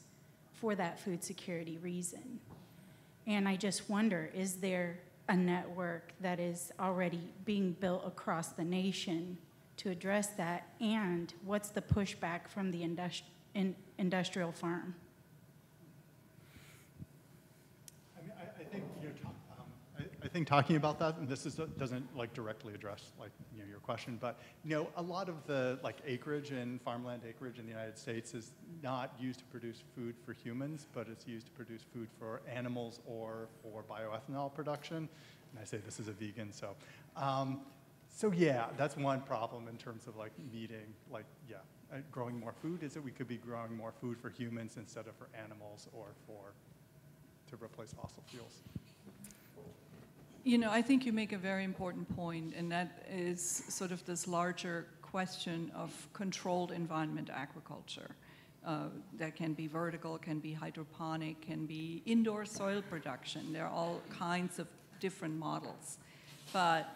for that food security reason. And I just wonder, is there a network that is already being built across the nation to address that? And what's the pushback from the industrial farm? I think talking about that, and this doesn't directly address your question, but a lot of the acreage and farmland acreage in the United States is not used to produce food for humans, but it's used to produce food for animals or for bioethanol production. And I say this as a vegan, so yeah, that's one problem in terms of meeting growing more food, is that we could be growing more food for humans instead of for animals or to replace fossil fuels. I think you make a very important point, and that is sort of this larger question of controlled environment agriculture. That can be vertical, can be hydroponic, can be indoor soil production. There are all kinds of different models. But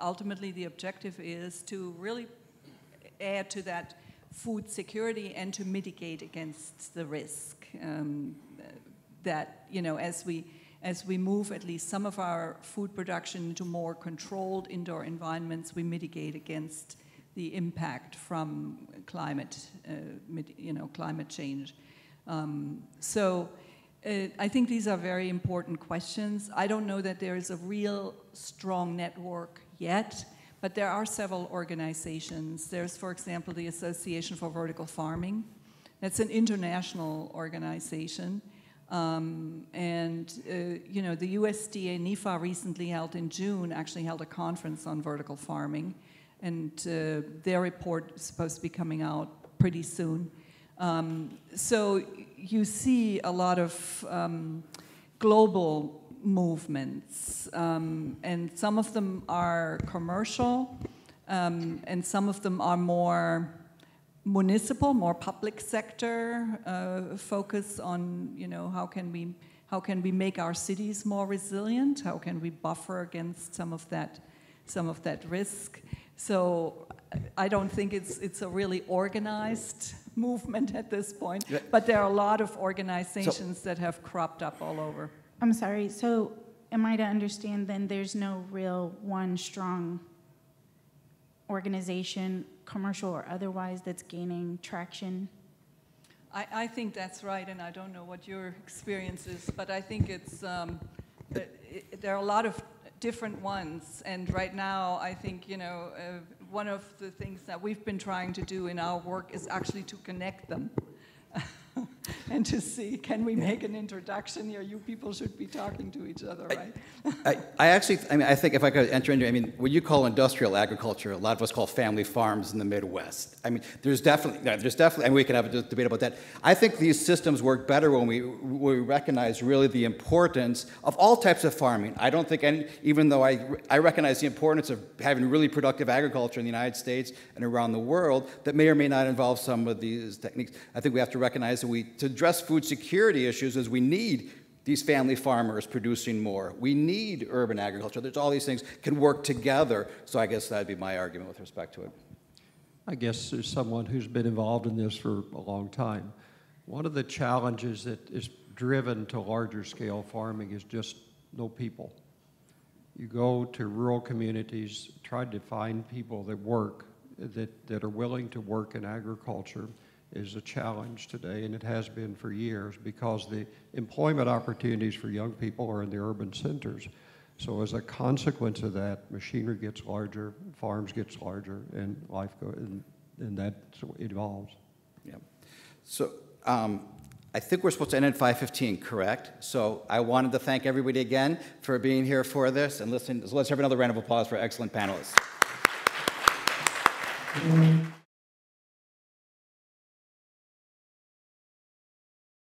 ultimately, the objective is to really add to that food security and to mitigate against the risk that, as we move at least some of our food production into more controlled indoor environments, we mitigate against the impact from climate change. I think these are very important questions. I don't know that there is a real strong network yet, but there are several organizations. There's, for example, the Association for Vertical Farming. That's an international organization. The USDA NIFA recently actually held a conference on vertical farming, and their report is supposed to be coming out pretty soon. So you see a lot of global movements, and some of them are commercial, and some of them are more municipal, more public sector focus on, how can we make our cities more resilient? How can we buffer against some of that risk? So I don't think it's a really organized movement at this point, but there are a lot of organizations that have cropped up all over. I'm sorry, so am I to understand then there's no real one strong organization, commercial or otherwise, that's gaining traction? I think that's right, and I don't know what your experience is, but I think it's there are a lot of different ones, and right now I think one of the things that we've been trying to do in our work is actually to connect them. And to see, can we make an introduction here? You people should be talking to each other, right? I think if I could enter into, what you call industrial agriculture, a lot of us call family farms in the Midwest. There's definitely, and we can have a debate about that. I think these systems work better when we recognize really the importance of all types of farming. I don't think even though I recognize the importance of having really productive agriculture in the United States and around the world, that may or may not involve some of these techniques. I think we have to recognize that to address food security issues is we need these family farmers producing more. We need urban agriculture. There's all these things can work together. So I guess that'd be my argument with respect to it. I guess as someone who's been involved in this for a long time, one of the challenges that is driven to larger scale farming is just no people. You go to rural communities, try to find people that work, that are willing to work in agriculture is a challenge today, and it has been for years because the employment opportunities for young people are in the urban centers. So as a consequence of that, machinery gets larger, farms gets larger, and life goes, and that evolves. Yeah. So I think we're supposed to end at 5:15, correct? So I wanted to thank everybody again for being here for this and listening. So let's have another round of applause for excellent panelists.